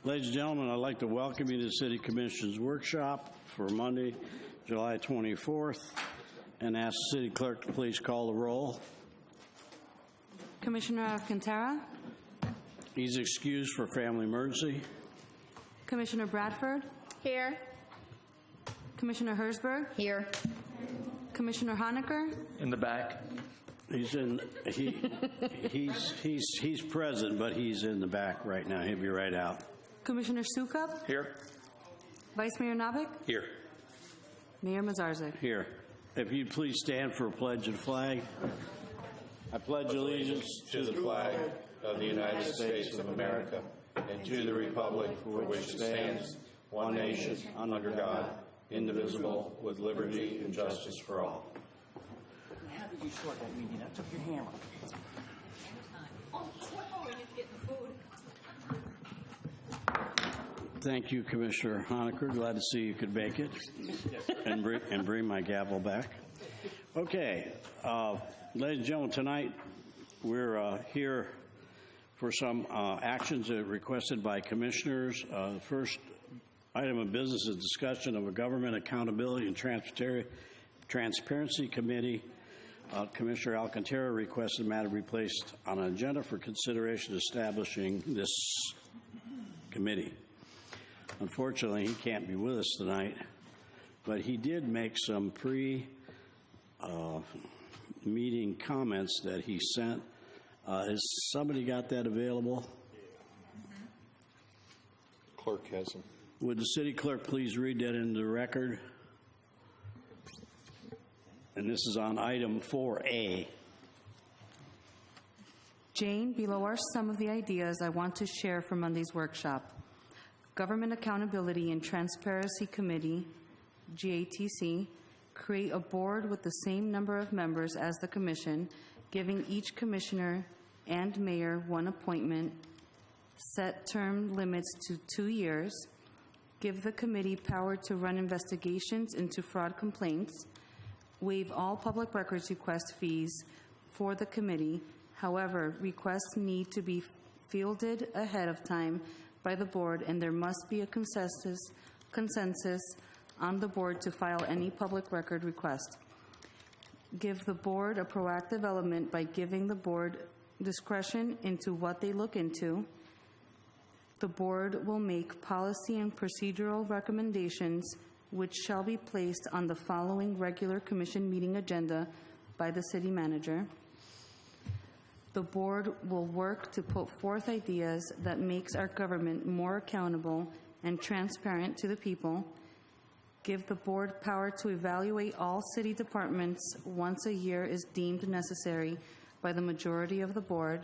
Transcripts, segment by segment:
Ladies and gentlemen, I'd like to welcome you to the City Commission's workshop for Monday, July 24th, and ask the City Clerk to please call the roll. Commissioner Alcantara. He's excused for family emergency. Commissioner Bradford. Here. Commissioner Herzberg. Here. Commissioner Honecker. In the back. He's present, but he's in the back right now. He'll be right out. Commissioner Sukup. Here. Vice Mayor Novick. Here. Mayor Mazarzik. Here. If you'd please stand for a pledge of flag. I pledge allegiance to the flag of the United States of America and to the republic for which it stands, one nation, under God, indivisible, with liberty and justice for all. How did you short that meeting? I took your hammer. Thank you, Commissioner Honecker. Glad to see you could make it and bring my gavel back. Okay, ladies and gentlemen, tonight we're here for some actions requested by commissioners. The first item of business is discussion of a Government Accountability and Transparency Committee. Commissioner Alcantara requested the matter be placed on an agenda for consideration establishing this committee. Unfortunately, he can't be with us tonight, but he did make some meeting comments that he sent. Has somebody got that available? Clerk has them. Would the city clerk please read that into the record? And this is on item 4A. Jane, below are some of the ideas I want to share for Monday's workshop. Government Accountability and Transparency Committee, GATC, create a board with the same number of members as the commission, giving each commissioner and mayor one appointment, set term limits to 2 years, give the committee power to run investigations into fraud complaints, waive all public records request fees for the committee. However, requests need to be fielded ahead of time by the board, and there must be a consensus on the board to file any public record request. Give the board a proactive element by giving the board discretion into what they look into. The board will make policy and procedural recommendations which shall be placed on the following regular commission meeting agenda by the city manager. The board will work to put forth ideas that makes our government more accountable and transparent to the people. Give the board power to evaluate all city departments once a year is deemed necessary by the majority of the board.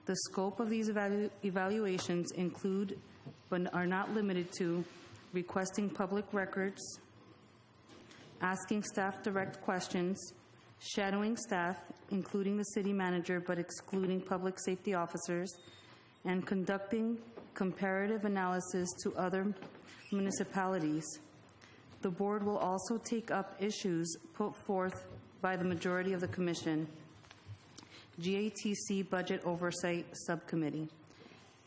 The scope of these evaluations include, but are not limited to, requesting public records, asking staff direct questions, shadowing staff, including the city manager but excluding public safety officers, and conducting comparative analysis to other municipalities. The board will also take up issues put forth by the majority of the commission. GATC Budget Oversight Subcommittee.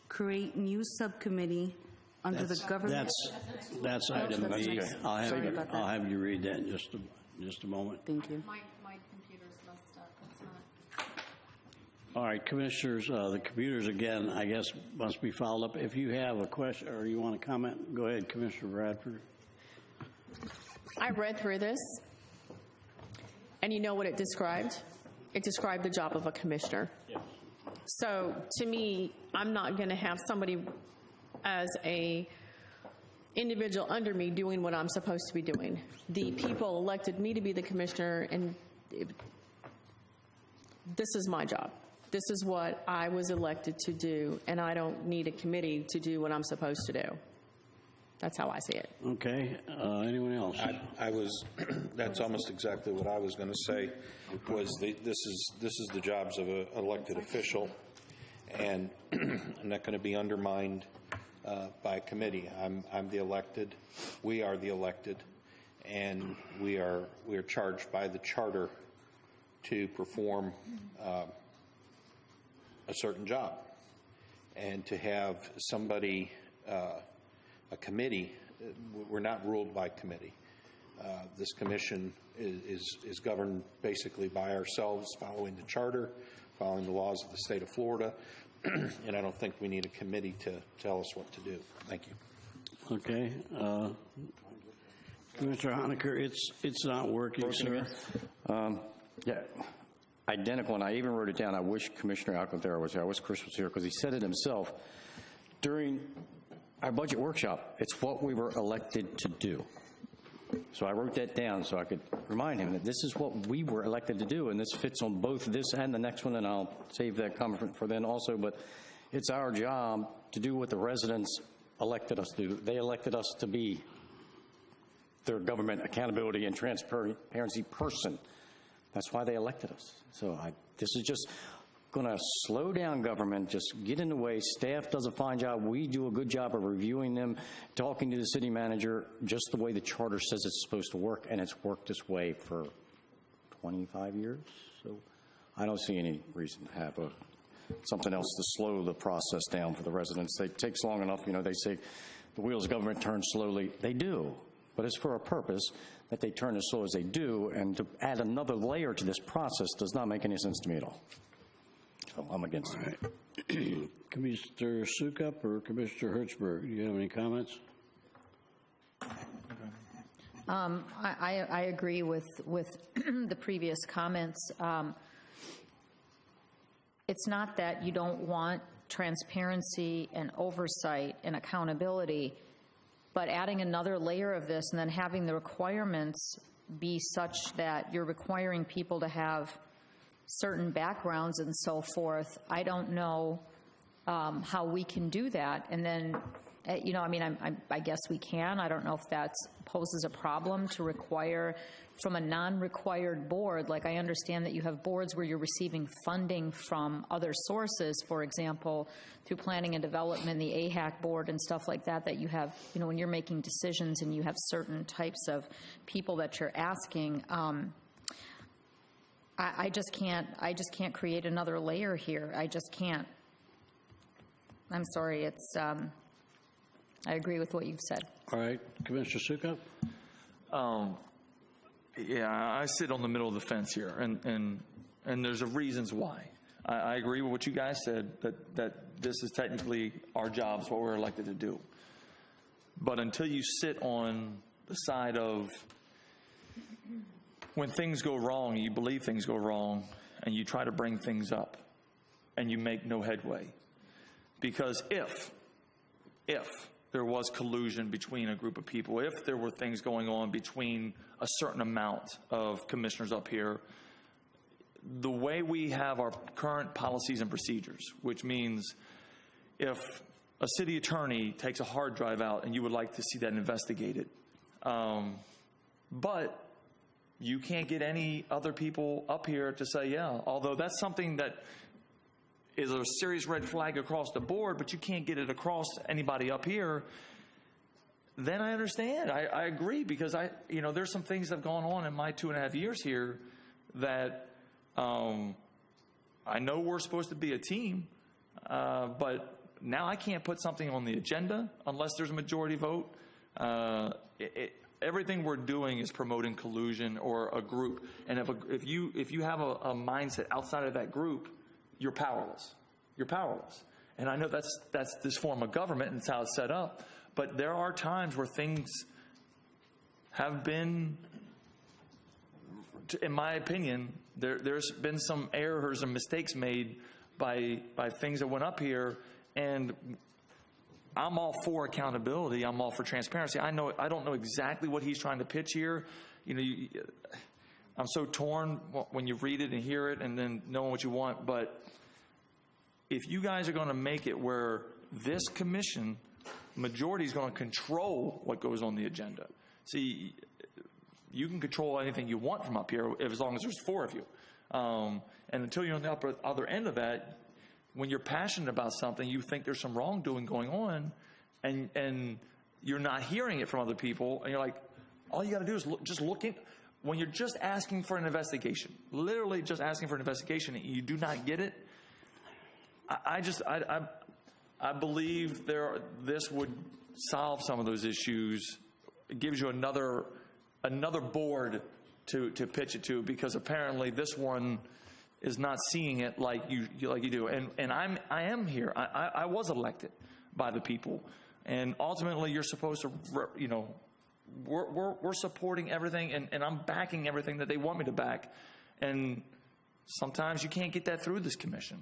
Create new subcommittee under the government. That's item B. I'll have you read that in just a moment. Thank you. My computer's messed up. It's not. All right, commissioners, the computers again, I guess, must be followed up. If you have a question or you want to comment, go ahead, Commissioner Bradford. I read through this, and you know what it described? It described the job of a commissioner. Yes. So to me, I'm not going to have somebody as a individual under me doing what I'm supposed to be doing. The people elected me to be the commissioner, and this is my job. This is what I was elected to do, and I don't need a committee to do what I'm supposed to do. That's how I see it. Okay. Anyone else? I was. That's almost exactly what I was going to say. Was this is the jobs of an elected official, and I'm not going to be undermined by a committee. I'm the elected. We are the elected, and we are charged by the charter to perform a certain job, and to have somebody a committee. We're not ruled by committee. This commission is governed basically by ourselves, following the charter, following the laws of the state of Florida, and I don't think we need a committee to tell us what to do. Thank you. Okay. Mr. Honaker, it's not working, sir. Yeah, identical, and I even wrote it down. I wish Commissioner Alcantara was here. I wish Chris was here, because he said it himself during our budget workshop. It's what we were elected to do. So I wrote that down so I could remind him that this is what we were elected to do, and this fits on both this and the next one, and I'll save that comment for then also. But it's our job to do what the residents elected us to do. They elected us to be their government accountability and transparency person. That's why they elected us. So this is just going to slow down government, just get in the way. Staff does a fine job. We do a good job of reviewing them, talking to the city manager, just the way the charter says it's supposed to work, and it's worked this way for 25 years. So I don't see any reason to have something else to slow the process down for the residents. It takes long enough. You know, they say the wheels of government turn slowly. They do, but it's for a purpose that they turn as slow as they do, and to add another layer to this process does not make any sense to me at all. So I'm against it. Commissioner Sukup or Commissioner Hertzberg, do you have any comments? I agree with the previous comments. It's not that you don't want transparency and oversight and accountability, but adding another layer of this and then having the requirements be such that you're requiring people to have certain backgrounds and so forth, I don't know how we can do that. And then, you know, I mean, I guess we can. I don't know if that poses a problem to require from a non-required board. Like, I understand that you have boards where you're receiving funding from other sources, for example, through planning and development, the AHAC board and stuff like that, that you have, you know, when you're making decisions and you have certain types of people that you're asking. I just can't create another layer here. I just can't. I'm sorry. It's, I agree with what you've said. All right, Commissioner Sukup? Yeah, I sit on the middle of the fence here, and there's reasons why. I agree with what you guys said, that this is technically our job, it's what we're elected to do. But until you sit on the side of when things go wrong, you believe things go wrong, and you try to bring things up, and you make no headway. Because if there was collusion between a group of people, if there were things going on between a certain amount of commissioners up here, the way we have our current policies and procedures, which means if a city attorney takes a hard drive out and you would like to see that investigated, but you can't get any other people up here to say, yeah, although that's something that is a serious red flag across the board, but you can't get it across anybody up here, then I understand. I agree, because there's some things that have gone on in my 2.5 years here that I know we're supposed to be a team, but now I can't put something on the agenda unless there's a majority vote. Everything we're doing is promoting collusion or a group, and if you have a mindset outside of that group, you're powerless. You're powerless. And I know that's this form of government, and it's how it's set up. But there are times where things have been, in my opinion, there's been some errors and mistakes made by things that went up here. And I'm all for accountability. I'm all for transparency. I don't know exactly what he's trying to pitch here. I'm so torn when you read it and hear it and then knowing what you want. But if you guys are going to make it where this commission majority is going to control what goes on the agenda. See, you can control anything you want from up here as long as there's 4 of you. And until you're on the other end of that, when you're passionate about something, you think there's some wrongdoing going on, and you're not hearing it from other people, and you're like, all you got to do is just look in. When you're just asking for an investigation, literally just asking for an investigation, and you do not get it, I believe this would solve some of those issues. It gives you another board to pitch it to, because apparently this one is not seeing it like you do. And I am here. I was elected by the people, and ultimately you're supposed to, we're supporting everything, and I'm backing everything that they want me to back. And sometimes you can't get that through this commission.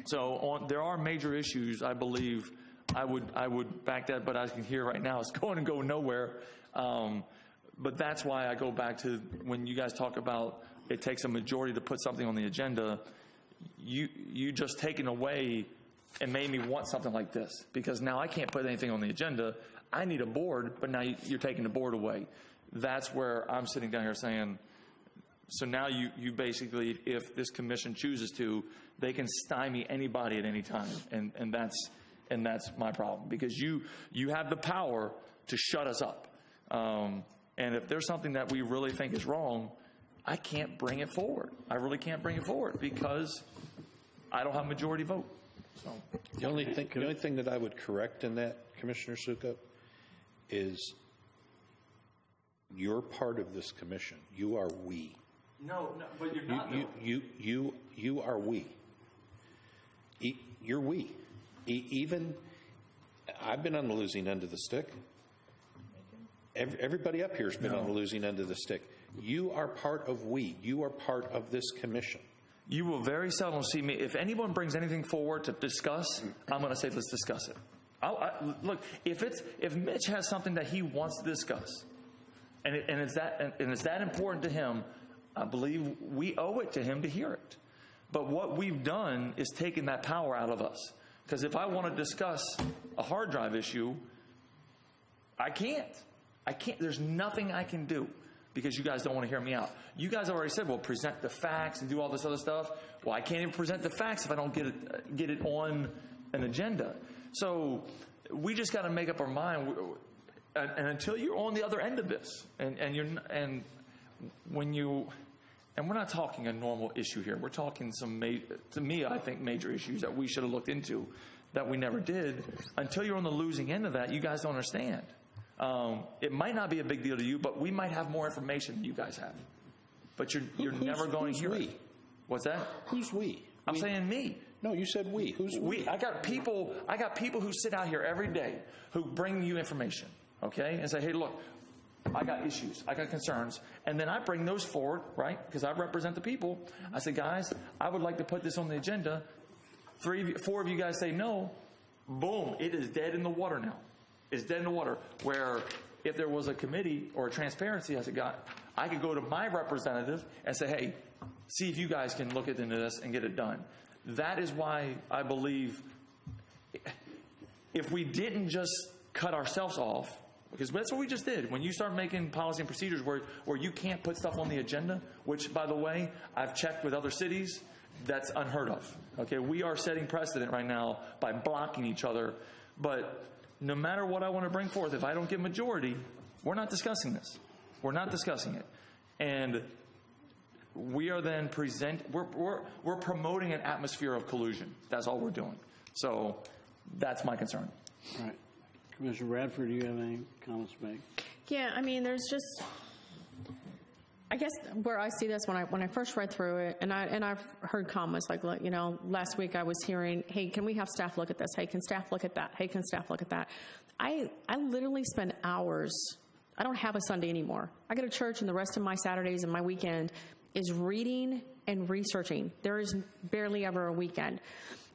So there are major issues. I believe I would back that, but I can hear right now it's going to go nowhere. But that's why I go back to when you guys talk about it takes a majority to put something on the agenda. You just taken away and made me want something like this, because now I can't put anything on the agenda. I need a board, but now you're taking the board away. That's where I'm sitting down here saying, so now you basically, if this commission chooses to, they can stymie anybody at any time, and that's my problem, because you have the power to shut us up. And if there's something that we really think is wrong, I can't bring it forward. I really can't bring it forward because I don't have a majority vote. So The only thing that I would correct in that, Commissioner Sukup, is you're part of this commission. You are we. No, but you're not. You are we. You're we. Even I've been on the losing end of the stick. Everybody up here has been on the losing end of the stick. You are part of we. You are part of this commission. You will very seldom see me. If anyone brings anything forward to discuss, I'm going to say, let's discuss it. Look, if Mitch has something that he wants to discuss, and it's that important to him, I believe we owe it to him to hear it. But what we've done is taken that power out of us. Because if I want to discuss a hard drive issue, I can't. There's nothing I can do because you guys don't want to hear me out. You guys already said, well, present the facts and do all this other stuff. Well, I can't even present the facts if I don't get it on an agenda. So we just got to make up our mind. And until you're on the other end of this, and we're not talking a normal issue here. We're talking to me, I think, major issues that we should have looked into that we never did. Until you're on the losing end of that, you guys don't understand. It might not be a big deal to you, but we might have more information than you guys have. But you're never going to hear it. What's that? Who's we? I'm saying me. No, you said we. Who's we? I got people who sit out here every day who bring you information, okay, and say, hey, look, I got issues, I got concerns, and then I bring those forward, right? Because I represent the people. I say, guys, I would like to put this on the agenda. 4 of you guys say no. Boom! It is dead in the water now. It's dead in the water. Where if there was a committee or a transparency, I could go to my representative and say, hey, see if you guys can look into this and get it done. That is why I believe if we didn't just cut ourselves off, because that's what we just did. When you start making policy and procedures where you can't put stuff on the agenda, which, by the way, I've checked with other cities, that's unheard of. Okay, we are setting precedent right now by blocking each other. But no matter what I want to bring forth, if I don't get majority, we're not discussing this. We're not discussing it. And we are then we're promoting an atmosphere of collusion. That's all we're doing. So that's my concern. All right. Commissioner Bradford, do you have any comments to make? Yeah, I mean, there's just, I guess where I see this when I first read through it, and I've heard comments like, you know, last week I was hearing, hey, can we have staff look at this? Hey, can staff look at that? Hey, can staff look at that? I literally spend hours. I don't have a Sunday anymore. I go to church, and the rest of my Saturdays and my weekend is reading and researching. There is barely ever a weekend.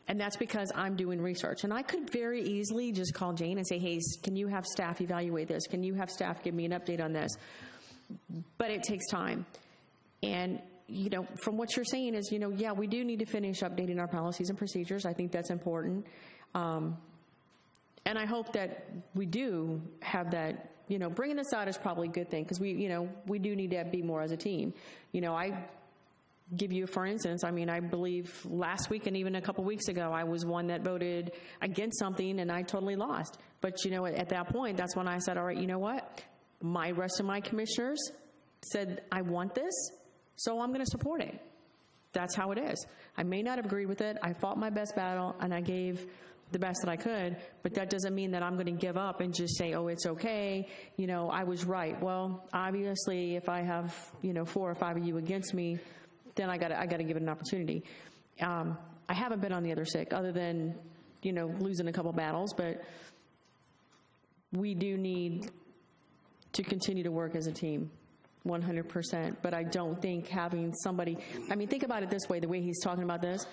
And that's because I'm doing research. And I could very easily just call Jane and say, hey, can you have staff evaluate this? Can you have staff give me an update on this? But it takes time. And, you know, from what you're saying is, you know, yeah, we do need to finish updating our policies and procedures. I think that's important. And I hope that we do have that, you know, bringing this out is probably a good thing because we do need to be more as a team. You know, I give you, for instance, I mean, I believe last week and even a couple weeks ago, I was one that voted against something and I totally lost. But, you know, at that point, that's when I said, all right, you know what? My rest of my commissioners said, I want this, so I'm going to support it. That's how it is. I may not agree with it. I fought my best battle, and I gave the best that I could, but that doesn't mean that I'm going to give up and just say, oh, it's okay, I was right. Well, obviously, if I have, 4 or 5 of you against me, then I got to give it an opportunity. I haven't been on the other stick other than, losing a couple battles, but we do need to continue to work as a team. 100%, but I don't think having somebody, think about it this way, the way he's talking about this,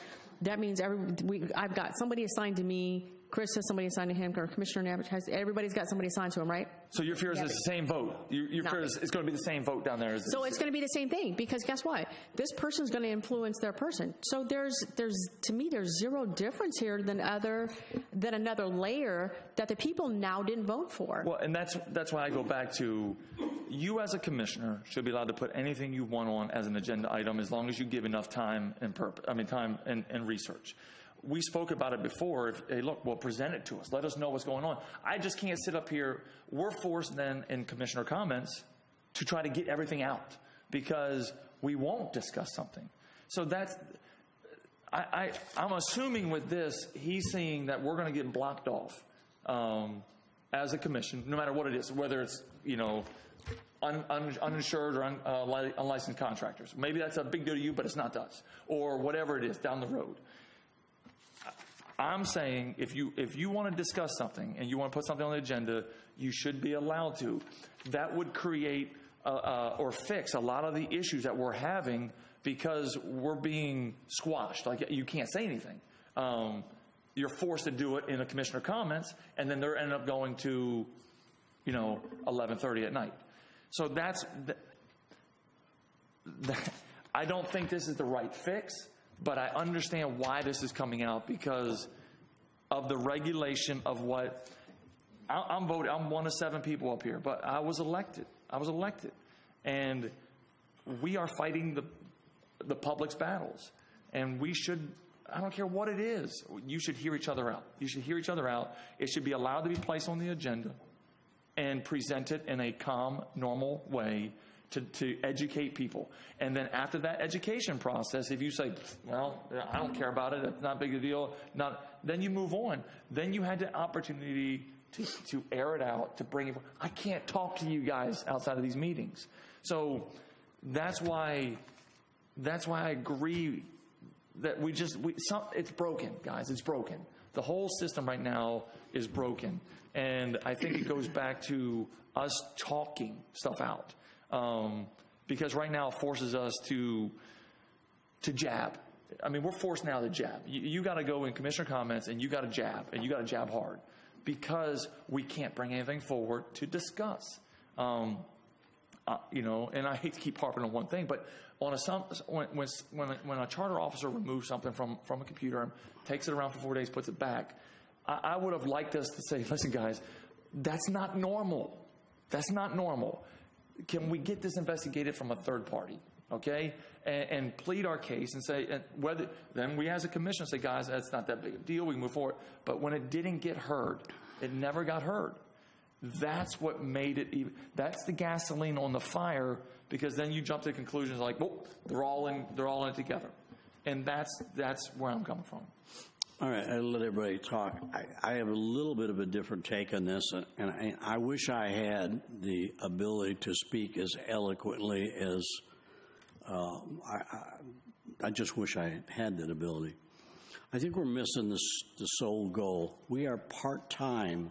that means I've got somebody assigned to me, Chris has somebody assigned to him, or Commissioner Navich has, everybody's got somebody assigned to him, right? So your fear is it's the same vote. Your fear is it's going to be the same vote down there. So it's going to be the same thing, because guess what? This person's going to influence their person. So to me, there's zero difference here than another layer that the people now didn't vote for. Well, and that's why I go back to, you as a commissioner should be allowed to put anything you want on as an agenda item as long as you give enough time and research. We spoke about it before. Hey, look, well, present it to us. Let us know what's going on. I just can't sit up here. We're forced then in commissioner comments to try to get everything out because we won't discuss something. So I'm assuming with this, he's seeing that we're going to get blocked off as a commission, no matter what it is, whether it's, uninsured or unlicensed contractors. Maybe that's a big deal to you, but it's not to us. Or whatever it is down the road. I'm saying if you want to discuss something and you want to put something on the agenda, you should be allowed to. That would create or fix a lot of the issues that we're having because we're being squashed. Like, you can't say anything. You're forced to do it in a commissioner comments, and then they're ending up going to, 11:30 at night. So I don't think this is the right fix. But I understand why this is coming out because of the regulation of what I'm voting. I'm one of 7 people up here, but I was elected. And we are fighting the public's battles. And we should, I don't care what it is, you should hear each other out. It should be allowed to be placed on the agenda and presented in a calm, normal way to educate people. And then after that education process, if you say, well, I don't care about it, it's not a big deal, then you move on. Then you had the opportunity to air it out, to bring it. I can't talk to you guys outside of these meetings. So that's why I agree that it's broken, guys. It's broken. The whole system right now is broken. And I think it goes back to us talking stuff out. Because right now it forces us to jab. We're forced now to jab. You got to go in commissioner comments and you got to jab, and you got to jab hard because we can't bring anything forward to discuss. And I hate to keep harping on one thing, but when a charter officer removes something from a computer and takes it around for 4 days, puts it back, I would have liked us to say, listen, guys, that's not normal. That's not normal. Can we get this investigated from a third party, okay? And plead our case and say, then we as a commission say, guys, that's not that big a deal, we can move forward. But when it didn't get heard, it never got heard. That's what made it that's the gasoline on the fire, because then you jump to conclusions like, well, they're all in it together. And that's where I'm coming from. All right, I'll let everybody talk. I have a little bit of a different take on this, and I wish I had the ability to speak as eloquently as I just wish I had that ability. I think we're missing the sole goal. We are part-time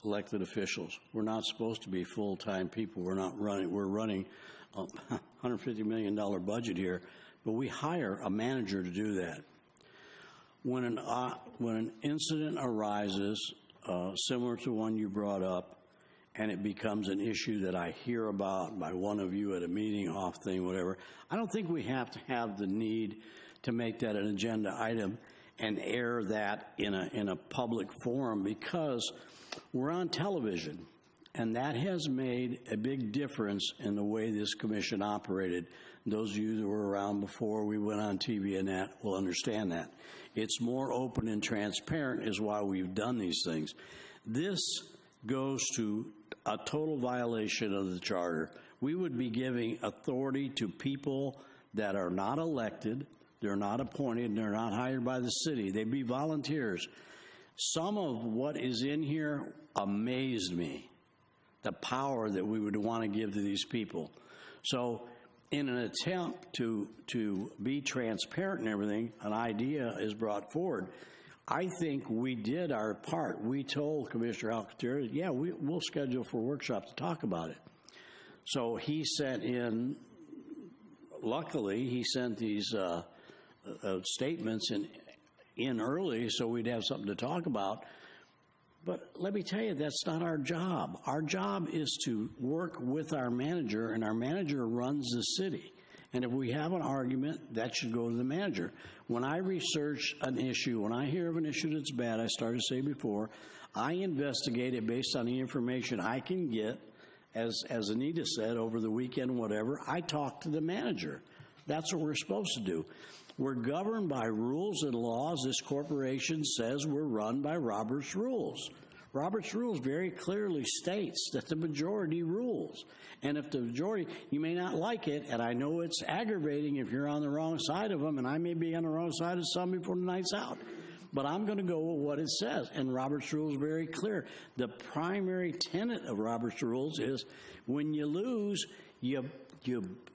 elected officials. We're not supposed to be full-time people. We're running a $150 million budget here, but we hire a manager to do that. When an incident arises, similar to one you brought up, and it becomes an issue that I hear about by one of you at a meeting, off thing, whatever, I don't think we have to have the need to make that an agenda item and air that in a public forum, because we're on television, and that has made a big difference in the way this commission operated. Those of you that were around before we went on TV and that will understand that. It's more open and transparent is why we've done these things. This goes to a total violation of the charter. We would be giving authority to people that are not elected, they're not appointed, and they're not hired by the city. They'd be volunteers Some of what is in here amazed me, the power that we would want to give to these people. So in an attempt to be transparent and everything, an idea is brought forward. I think we did our part. We told Commissioner Alcantara, yeah, we'll schedule for a workshop to talk about it. So he sent in, luckily, he sent these statements in early so we'd have something to talk about. But let me tell you, that's not our job. Our job is to work with our manager, and our manager runs the city. And if we have an argument, that should go to the manager. When I research an issue, when I hear of an issue that's bad, I started to say before, I investigate it based on the information I can get. As Anita said, over the weekend, whatever, I talk to the manager. That's what we're supposed to do. We're governed by rules and laws. This corporation says we're run by Robert's rules. Robert's rules very clearly states that the majority rules. And if the majority, you may not like it, and I know it's aggravating if you're on the wrong side of them, and I may be on the wrong side of some before the night's out. But I'm going to go with what it says, and Robert's rules is very clear. The primary tenet of Robert's rules is when you lose, you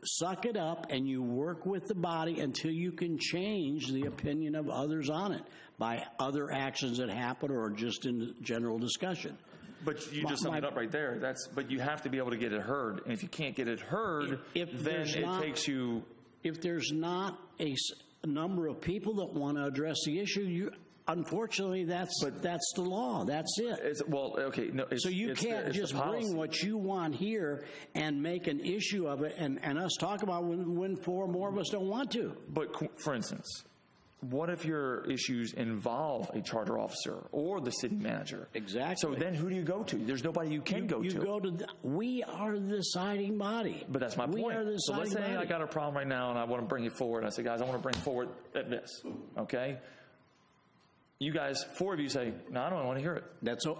suck it up and you work with the body until you can change the opinion of others on it by other actions that happen or just in general discussion. But you just summed it up right there. But you have to be able to get it heard. And if you can't get it heard, then it takes you... If there's not a number of people that want to address the issue, unfortunately, that's the law. That's it. So you can't just bring what you want here and make an issue of it and us talk about when four more of us don't want to. But, for instance, what if your issues involve a charter officer or the city manager? Exactly. So then who do you go to? There's nobody you can go to. We are the deciding body. But that's my point. We are the so let's say body. I got a problem right now and I want to bring it forward. I say, guys, I want to bring forward this, okay? You guys, four of you say, no, I don't want to hear it.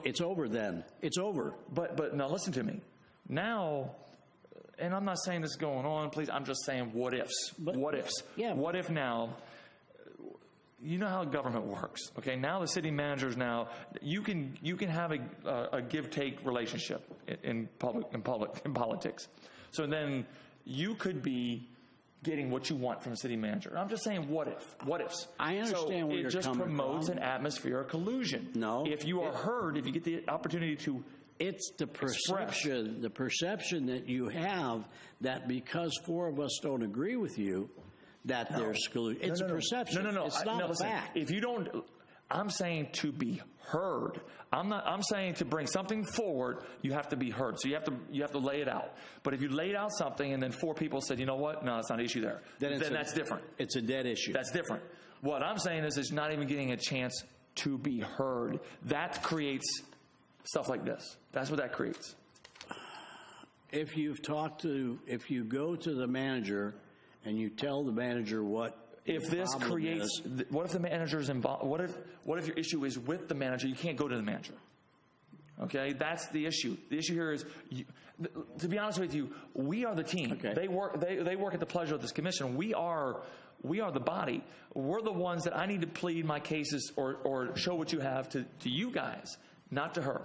It's over then. It's over. But now listen to me. Now, and I'm not saying this is going on, please, I'm just saying what ifs. What ifs. Yeah. What if now, you know how government works, okay? Now the city managers you can have a give-take relationship in politics. So then you could be getting what you want from the city manager. I'm just saying, what ifs? I understand where you're coming from. It just promotes an atmosphere of collusion. No. If you are heard, if you get the opportunity to It's the perception that you have that because four of us don't agree with you, that there's collusion. It's a perception. No. It's not a fact. If you don't, I'm saying to be heard. I'm saying to bring something forward, you have to be heard. So you have to lay it out. But if you laid out something and then four people said, you know what? No, it's not an issue there. Then that's different. It's a dead issue. That's different. What I'm saying is it's not even getting a chance to be heard. That creates stuff like this. That's what that creates. If you go to the manager and you tell the manager what if this creates, what if the manager is involved? What if your issue is with the manager? You can't go to the manager. Okay, that's the issue. The issue here is, to be honest with you, we are the team. Okay. They work at the pleasure of this commission. We are the body. We're the ones that I need to plead my cases or show what you have to you guys, not to her.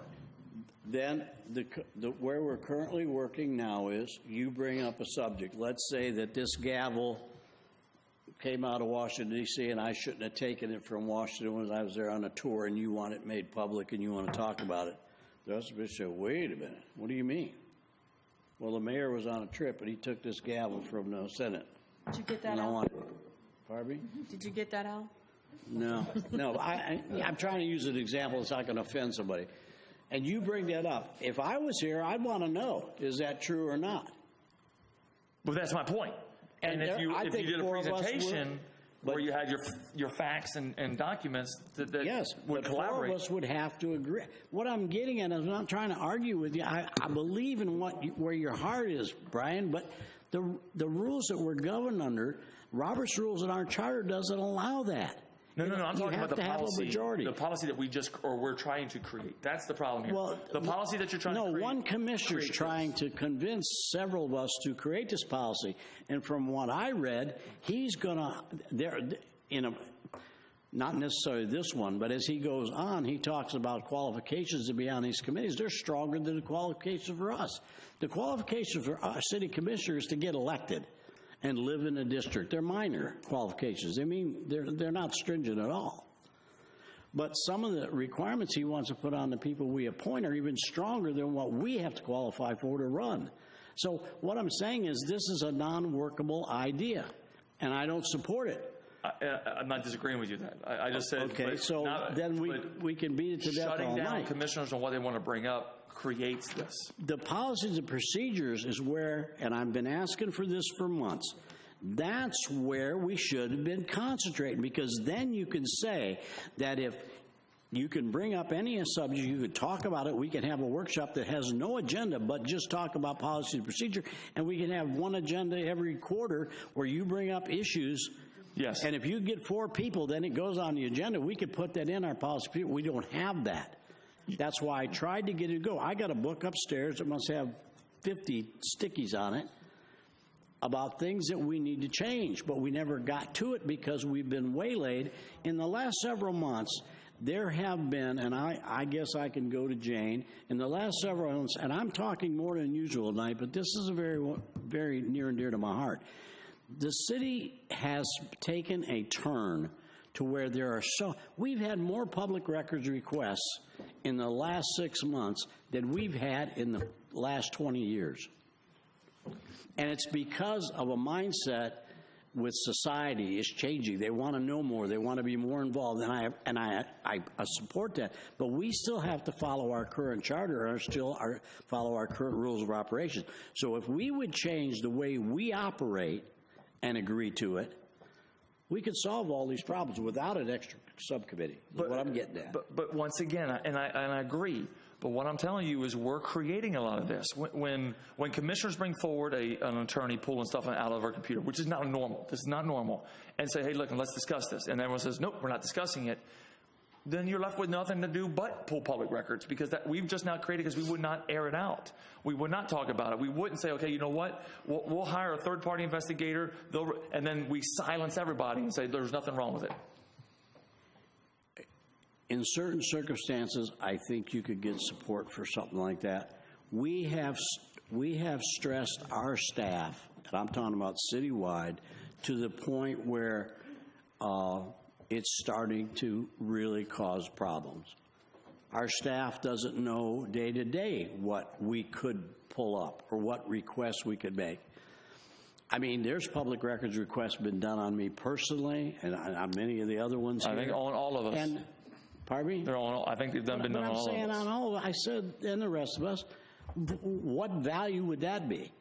Then where we're currently working now is you bring up a subject. Let's say that this gavel came out of Washington, D.C., and I shouldn't have taken it from Washington when I was there on a tour, and you want it made public and you want to talk about it. The other bitch said, wait a minute, what do you mean? Well, the mayor was on a trip, and he took this gavel from the Senate. Did you get that, Al? Pardon me? Did you get that, Al? No. I'm trying to use an example that's not going to offend somebody. And you bring that up. If I was here, I'd want to know, is that true or not? Well, that's my point. And if you did a presentation where you had your facts and documents that yes, would collaborate. Four of us would have to agree. What I'm getting at is I'm not trying to argue with you. I believe in where your heart is, Brian, but the rules that we're governed under, Robert's rules in our charter doesn't allow that. No. I'm talking about the policy. Majority. The policy that we're trying to create. That's the problem here. Well, the policy that you're trying to create. No, one commissioner is trying to convince several of us to create this policy. And from what I read, he's going to, not necessarily this one, but as he goes on, he talks about qualifications to be on these committees. They're stronger than the qualifications for us. The qualification for our city commissioner is to get elected and live in a district. They're minor qualifications. I mean, they're not stringent at all. But some of the requirements he wants to put on the people we appoint are even stronger than what we have to qualify for to run. So what I'm saying is this is a non-workable idea, and I don't support it. I'm not disagreeing with you then. I just said. Okay, so then we can beat it to death all shutting down night. commissioners on what they want to bring up creates this. The policies and procedures is where, and I've been asking for this for months, that's where we should have been concentrating, because then you can say that if you can bring up any subject, you could talk about it, we can have a workshop that has no agenda but just talk about policy and procedure, and we can have one agenda every quarter where you bring up issues. Yes. And if you get 4 people, then it goes on the agenda. We could put that in our policy. We don't have that. That's why I tried to get it to go. I got a book upstairs that must have 50 stickies on it about things that we need to change, but we never got to it because we've been waylaid. In the last several months, there have been, and I guess I can go to Jane, in the last several months, and I'm talking more than usual tonight, but this is a very near and dear to my heart. The city has taken a turn to where we've had more public records requests in the last 6 months than we've had in the last 20 years. And it's because of a mindset with society is changing. They want to know more. They want to be more involved. And I support that. But we still have to follow our current charter or follow our current rules of operations. So if we would change the way we operate and agree to it, we could solve all these problems without an extra subcommittee, is what I'm getting at. But once again, and I agree, but what I'm telling you is we're creating a lot of this. When commissioners bring forward an attorney pulling stuff out of our computer, which is not normal, this is not normal, and say, hey, look, let's discuss this, and everyone says, nope, we're not discussing it, then you're left with nothing to do but pull public records, because we've just now created, because we would not air it out. We would not talk about it. We wouldn't say, okay, you know what, we'll hire a third-party investigator, and then we silence everybody and say there's nothing wrong with it. In certain circumstances, I think you could get support for something like that. We have stressed our staff, and I'm talking about citywide, to the point where it's starting to really cause problems. Our staff doesn't know day to day what we could pull up or what requests we could make. I mean, there's public records requests been done on me personally, and on many of the other ones here. I think on all of us. And, pardon me? I think they've been done on all of us. I'm saying on all of us. I said, and the rest of us, what value would that be?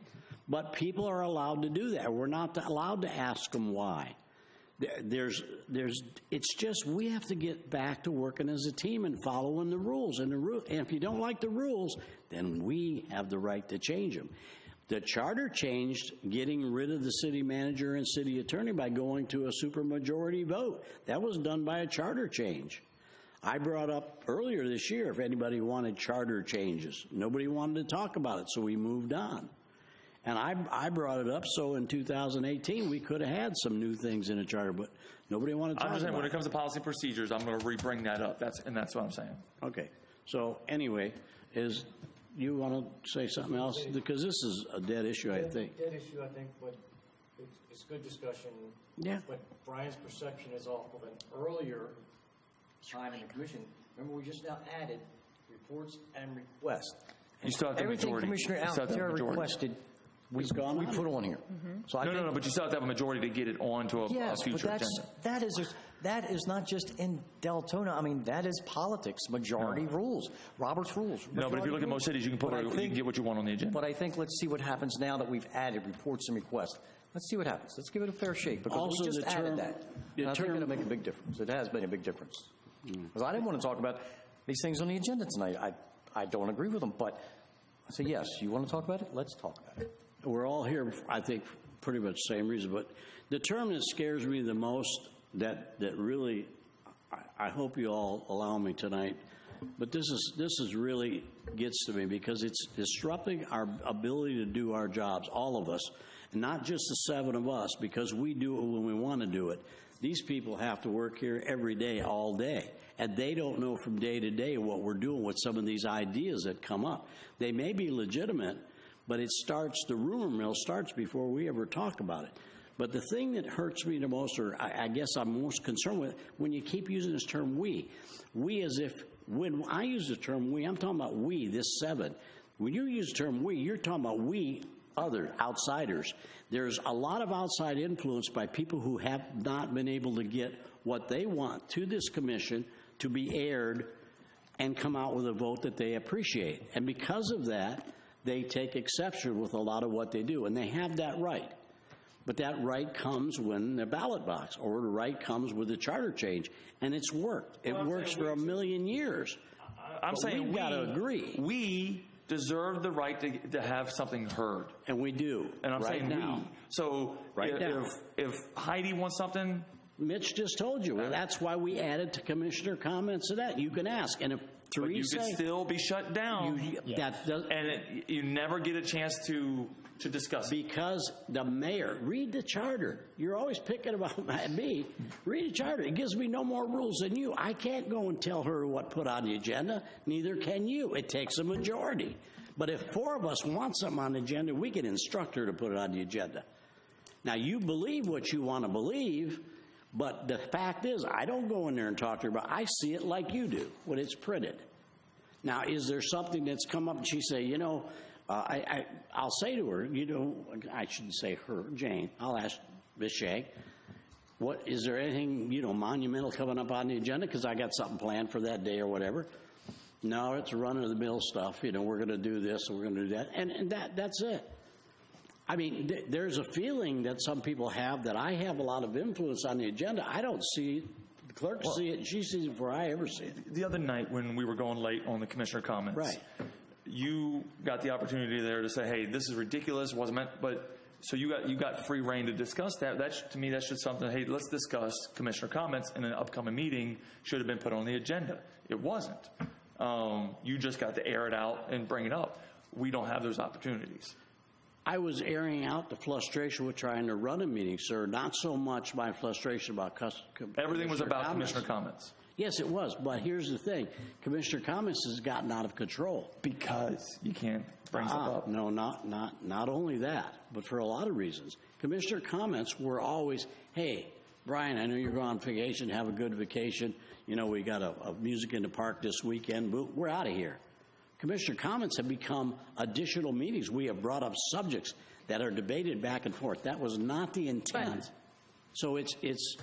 But people are allowed to do that. We're not allowed to ask them why. It's just we have to get back to working as a team and following the rules. And if you don't like the rules, then we have the right to change them. The charter changed getting rid of the city manager and city attorney by going to a supermajority vote. That was done by a charter change. I brought up earlier this year if anybody wanted charter changes. Nobody wanted to talk about it, so we moved on. And I brought it up, so in 2018, we could have had some new things in a charter, but nobody wanted to talk about it. I'm just saying, when it comes to policy procedures, I'm going to re-bring that up. That's what I'm saying. Okay. So anyway, you want to say something else? Because this is a dead issue, I think. Dead issue, I think, but it's good discussion. Yeah. But Brian's perception is off of an earlier time in the commission. Remember, we just now added reports and requests. You still have the Everything majority. Commissioner You still have the Alcantara majority. requested, we put on here. So I think, No, but you still have to have a majority to get it onto a yes, but future agenda. that is not just in Deltona. I mean, that is politics, majority rules, Robert's rules. No, but if you look at most cities, you can But I you can think- get what you want on the agenda. But I think let's see what happens now that we've added reports and requests. Let's see what happens. Let's give it a fair shake, because Also, we just the added term- that. the And I think term- it'll make a big difference. It has made a big difference. Because I didn't want to talk about these things on the agenda tonight. I don't agree with them, but I say, yes, you want to talk about it? Let's talk about it. We're all here, I think, pretty much the same reason. But the term that scares me the most, that really, I hope you all allow me tonight, but this is really gets to me because it's disrupting our ability to do our jobs, all of us, and not just the 7 of us, because we do it when we want to do it. These people have to work here every day, all day, and they don't know from day to day what we're doing with some of these ideas that come up. They may be legitimate, but the rumor mill starts before we ever talk about it. But the thing that hurts me the most, or I guess I'm most concerned with, when you keep using this term we as if, when I use the term we, I'm talking about we, this 7. When you use the term we, you're talking about we, other outsiders. There's a lot of outside influence by people who have not been able to get what they want to this commission to be aired and come out with a vote that they appreciate. And because of that, they take exception with a lot of what they do, and they have that right. But that right comes when the ballot box, or the right comes with the charter change, and it's worked. It works for a million years. I'm saying we've got to agree. We deserve the right to have something heard. And we do. And I'm right saying now. we. So right now. If Heidi wants something, Mitch just told you. Well, that's why we added to commissioner comments to that. You can ask. And if three you could still be shut down. You never get a chance to discuss it. Because the mayor, read the charter. You're always picking about me. Read the charter. It gives me no more rules than you. I can't go and tell her what put on the agenda. Neither can you. It takes a majority. But if 4 of us want something on the agenda, we can instruct her to put it on the agenda. Now, you believe what you want to believe, but the fact is, I don't go in there and talk to her about it. I see it like you do when it's printed. Now, is there something that's come up and she say, you know, I'll say to her, you know, I shouldn't say her, Jane. I'll ask Ms. Shank, is there anything, you know, monumental coming up on the agenda? Because I got something planned for that day or whatever. No, it's run-of-the-mill stuff. You know, we're going to do this and we're going to do that. And that's it. I mean, there's a feeling that some people have that I have a lot of influence on the agenda. I don't see it. The clerks see it, and she sees it before I ever see it. The other night when we were going late on the commissioner comments, right. You got the opportunity there to say, hey, this is ridiculous, wasn't meant, but so you got free reign to discuss that. To me, that's just something, hey, let's discuss commissioner comments in an upcoming meeting, should have been put on the agenda. It wasn't. You just got to air it out and bring it up. We don't have those opportunities. I was airing out the frustration with trying to run a meeting, sir, not so much my frustration about everything was about commissioner comments. Yes, it was, but here's the thing. Commissioner comments has gotten out of control. Because you can't bring stuff up. No, not only that, but for a lot of reasons. Commissioner comments were always, hey, Brian, I know you're going on vacation, have a good vacation. You know, we got a music in the park this weekend. We're out of here. Commissioner comments have become additional meetings. We have brought up subjects that are debated back and forth. That was not the intent. So it's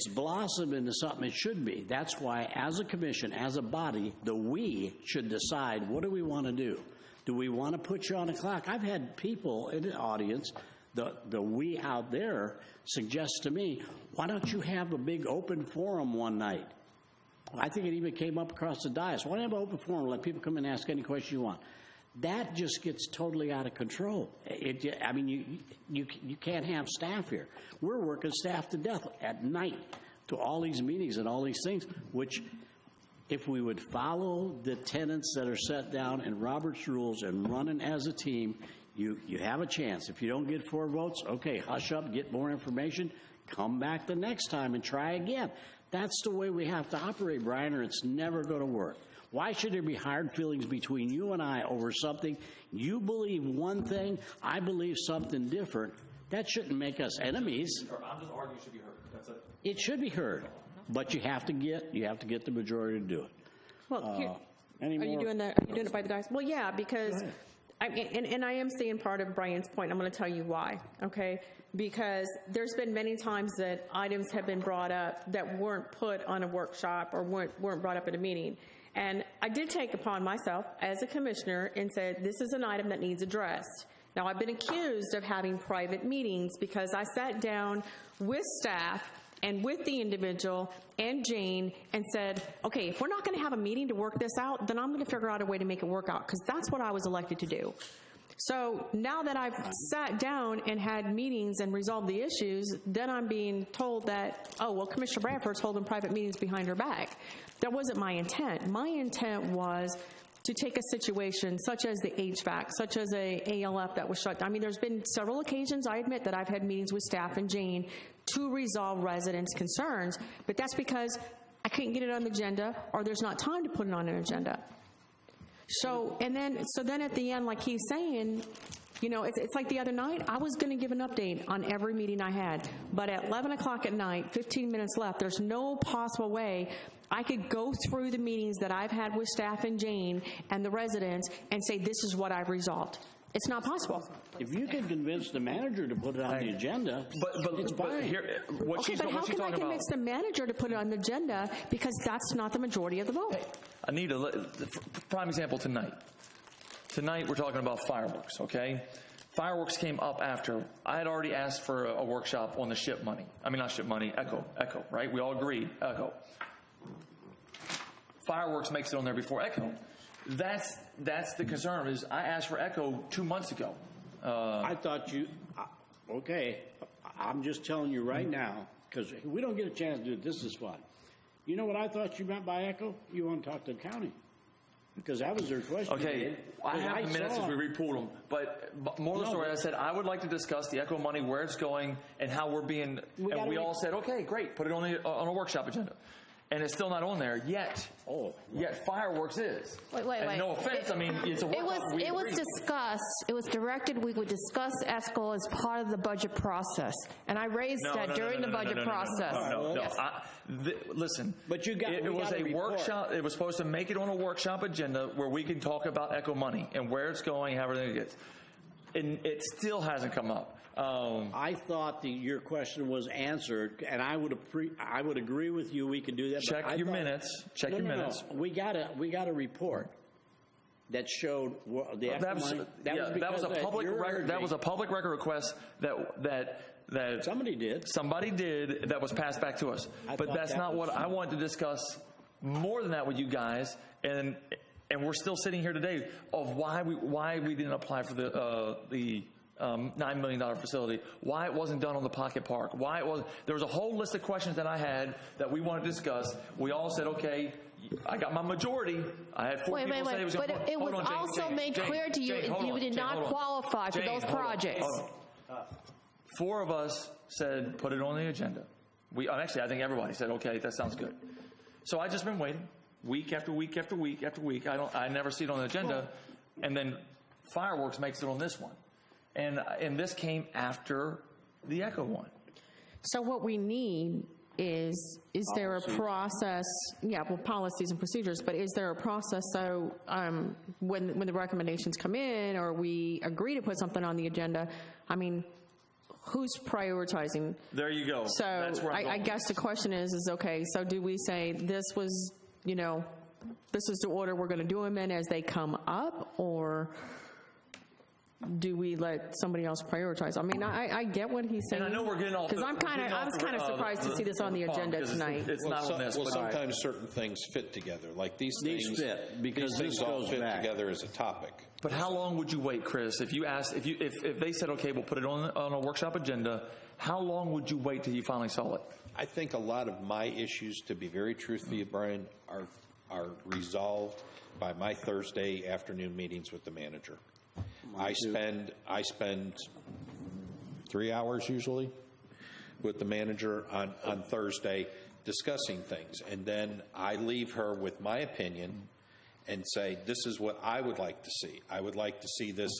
blossomed into something it should be. That's why, as a commission, as a body, we should decide, what do we want to do? Do we want to put you on a clock? I've had people in the audience, the we out there, suggest to me, why don't you have a big open forum one night? I think it even came up across the dais. Why don't you have an open forum and let people come in and ask any question you want? That just gets totally out of control. I mean, you can't have staff here. We're working staff to death at night to all these meetings and all these things, which if we would follow the tenets that are set down in Robert's rules and running as a team, you have a chance. If you don't get 4 votes, okay, hush up, get more information, come back the next time and try again. That's the way we have to operate, Brian, or it's never going to work. Why should there be hard feelings between you and I over something? You believe one thing, I believe something different. That shouldn't make us enemies. I'm just arguing it should be heard. That's it. It should be heard, but you have to get the majority to do it. Well, are you doing it by the dice? Well, yeah, because I am seeing part of Brian's point. I'm going to tell you why. Okay. Because there's been many times that items have been brought up that weren't put on a workshop or weren't brought up at a meeting. And I did take upon myself as a commissioner and said, this is an item that needs addressed. Now, I've been accused of having private meetings because I sat down with staff and with the individual and Jane and said, okay, if we're not going to have a meeting to work this out, then I'm going to figure out a way to make it work out, because that's what I was elected to do. So now that I've sat down and had meetings and resolved the issues, then I'm being told that, oh, well, Commissioner Bradford's holding private meetings behind her back. That wasn't my intent. My intent was to take a situation such as the HVAC, such as a ALF that was shut down. I mean, there's been several occasions, I admit, that I've had meetings with staff and Jane to resolve residents' concerns, but that's because I couldn't get it on the agenda, or there's not time to put it on an agenda. So then at the end, like he's saying, you know, it's like the other night, I was going to give an update on every meeting I had, but at 11 o'clock at night, 15 minutes left, there's no possible way I could go through the meetings that I've had with staff and Jane and the residents and say, this is what I've resolved. It's not possible. If you can convince the manager to put it on the agenda, it's fine. Here, what Okay, she's, but how what she's can I talking convince about. the manager to put it on the agenda, because that's not the majority of the vote? Anita, prime example tonight. Tonight, we're talking about fireworks, okay? Fireworks came up after. I had already asked for a workshop on the SHIP money. I mean, not SHIP money, ECHO, right? We all agreed, ECHO. Fireworks makes it on there before ECHO. That's the concern, is I asked for ECHO 2 months ago. I thought you, okay, I'm just telling you right now, because we don't get a chance to do it, this is fun. You know what I thought you meant by ECHO? You want to talk to the county. Because that was their question. Okay, I have the minutes as we repulled them, but more of the story, I said, I would like to discuss the ECHO money, where it's going, and how we're being, and we all said, okay, great, put it on a workshop agenda. And it's still not on there yet. Yet fireworks is. Wait. And no offense, I mean, it's a workshop. It was discussed, it was directed we would discuss ESCO as part of the budget process. And I raised that during the budget process. No. Yes. Listen. But you got, it was a report. workshop. It was supposed to make it on a workshop agenda where we can talk about ECHO money and where it's going, how everything gets. And it still hasn't come up. I thought your question was answered, and I would agree with you. We can do that. Check your minutes. Check your minutes. No. We got a report that showed the That was a public record. That was a public record request that somebody did. Somebody did that was passed back to us. But that's not what I wanted to discuss. More than that with you guys, and we're still sitting here today of why we didn't apply for the $9 million facility, why it wasn't done on the Pocket Park, there was a whole list of questions that I had that we wanted to discuss. We all said, okay, I got my majority. I had four people say it was going to. But it was also made clear to you you did not qualify for those projects. Four of us said, put it on the agenda. Actually, I think everybody said, okay, that sounds good. So I just been waiting week after week after week after week. I never see it on the agenda. And then fireworks makes it on this one. And this came after the ECHO one. So what we need is there a process, policies and procedures, but is there a process so when the recommendations come in or we agree to put something on the agenda, I mean, who's prioritizing? There you go. So that's where I guess the question is okay, so do we say this was, this is the order we're going to do them in as they come up, or do we let somebody else prioritize? I mean, I get what he's saying. And I know we're getting off because I was kind of surprised to see this on the agenda tonight. It's not on this. Well, sometimes certain things fit together. Like these things fit because these things all fit together as a topic. But how long would you wait, Chris? If you asked, if they said, okay, we'll put it on a workshop agenda, how long would you wait till you finally saw it? I think a lot of my issues, to be very truthful, Brian, are resolved by my Thursday afternoon meetings with the manager. I spend 3 hours usually with the manager on Thursday discussing things, and then I leave her with my opinion and say, this is what I would like to see. I would like to see this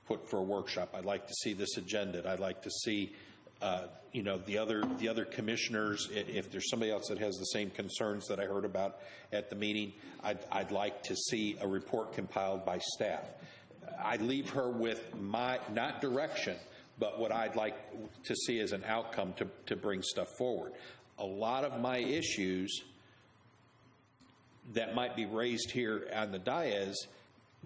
put for a workshop. I'd like to see this agenda. I'd like to see the other commissioners, if there's somebody else that has the same concerns that I heard about at the meeting, I'd like to see a report compiled by staff. I leave her with my, not direction, but what I'd like to see as an outcome to bring stuff forward. A lot of my issues that might be raised here on the dais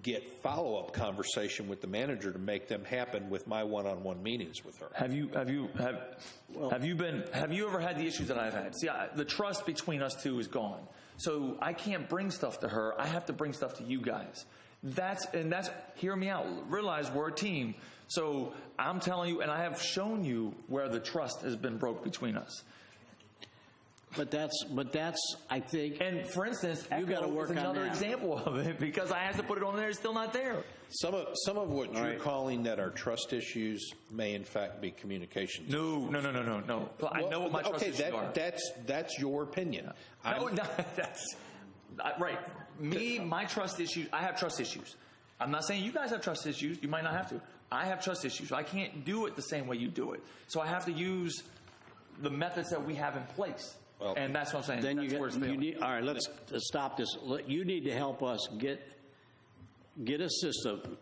get follow-up conversation with the manager to make them happen with my one-on-one meetings with her. Have you ever had the issues that I've had? See, the trust between us two is gone. So I can't bring stuff to her. I have to bring stuff to you guys. That's hear me out. Realize we're a team. So I'm telling you, and I have shown you where the trust has been broke between us. But that's, I think. And for instance, You gotta Echo work is on another that. example of it because I had to put it on there, it's still not there. Some of what you're right. calling that are trust issues may in fact be communications. No. I know what my trust okay, issues are. that's your opinion. No, that's right. My trust issues. I have trust issues. I'm not saying you guys have trust issues. You might not have to. I have trust issues. I can't do it the same way you do it. So I have to use the methods that we have in place. Well, and that's what I'm saying. Then That's where it's you failing. need, all right, let's stop this. You need to help us get a system.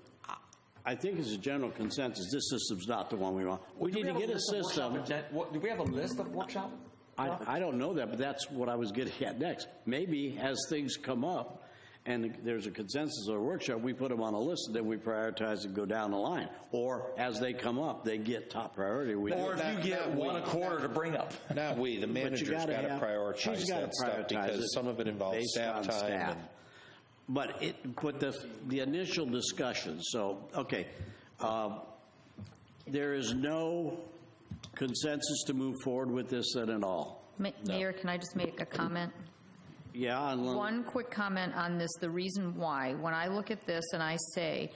I think it's a general consensus, this system's not the one we want. We need to get a system. Do we have a list of workshop? I don't know that, but that's what I was getting at next. Maybe as things come up and there's a consensus or a workshop, we put them on a list and then we prioritize and go down the line. Or as they come up, they get top priority. Or if you get one a quarter to bring up. Not we, the manager's got to prioritize that stuff because some of it involves staff time. But the initial discussion, so, okay, there is no consensus to move forward with this then at all? Mayor, can I just make a comment? Yeah. One quick comment on this, the reason why. When I look at this and I say,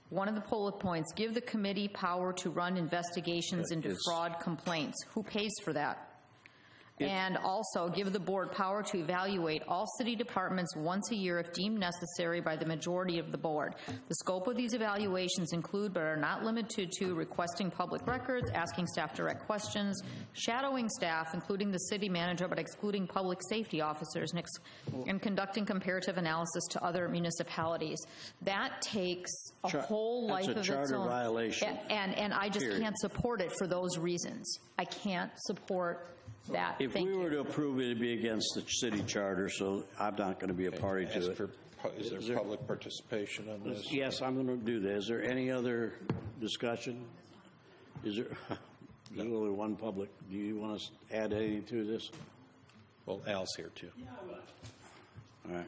one of the bullet points, give the committee power to run investigations into fraud complaints. Who pays for that? And also give the board power to evaluate all city departments once a year if deemed necessary by the majority of the board. The scope of these evaluations include but are not limited to requesting public records, asking staff direct questions, shadowing staff, including the city manager but excluding public safety officers, and conducting comparative analysis to other municipalities. That takes a whole life of its own. That's a charter violation. And I just can't support it for those reasons. I can't support that. If we were to approve it, it'd be against the city charter, so I'm not going to be a party to it. Is there public participation on this? Yes, I'm going to do that. Is there any other discussion? Is there? There's only one public. Do you want us to add anything to this? Well, Al's here too. All right.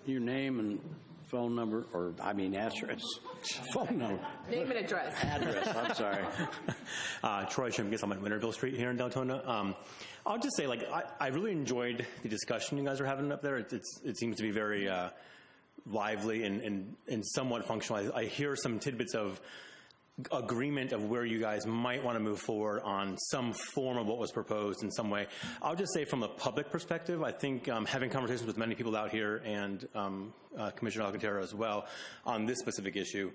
Your name and phone number, or address. Phone number. Name and address. Address, I'm sorry. Troy Shimkus, I'm at Winterville Street here in Deltona. I'll just say, I really enjoyed the discussion you guys are having up there. It seems to be very lively and somewhat functional. I hear some tidbits of agreement of where you guys might want to move forward on some form of what was proposed in some way. I'll just say from a public perspective, I think having conversations with many people out here and Commissioner Alcantara as well on this specific issue,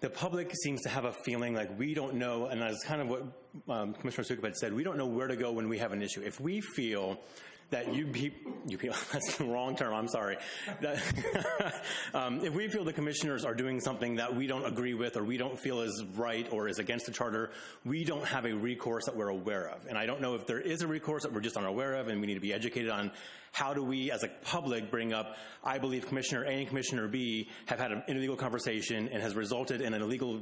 the public seems to have a feeling like we don't know, and that's kind of what Commissioner Sukup had said, we don't know where to go when we have an issue. If we feel that you people, that's the wrong term, I'm sorry. That, if we feel the commissioners are doing something that we don't agree with or we don't feel is right or is against the charter, we don't have a recourse that we're aware of. And I don't know if there is a recourse that we're just unaware of, and we need to be educated on how do we as a public bring up, I believe Commissioner A and Commissioner B have had an illegal conversation and has resulted in an illegal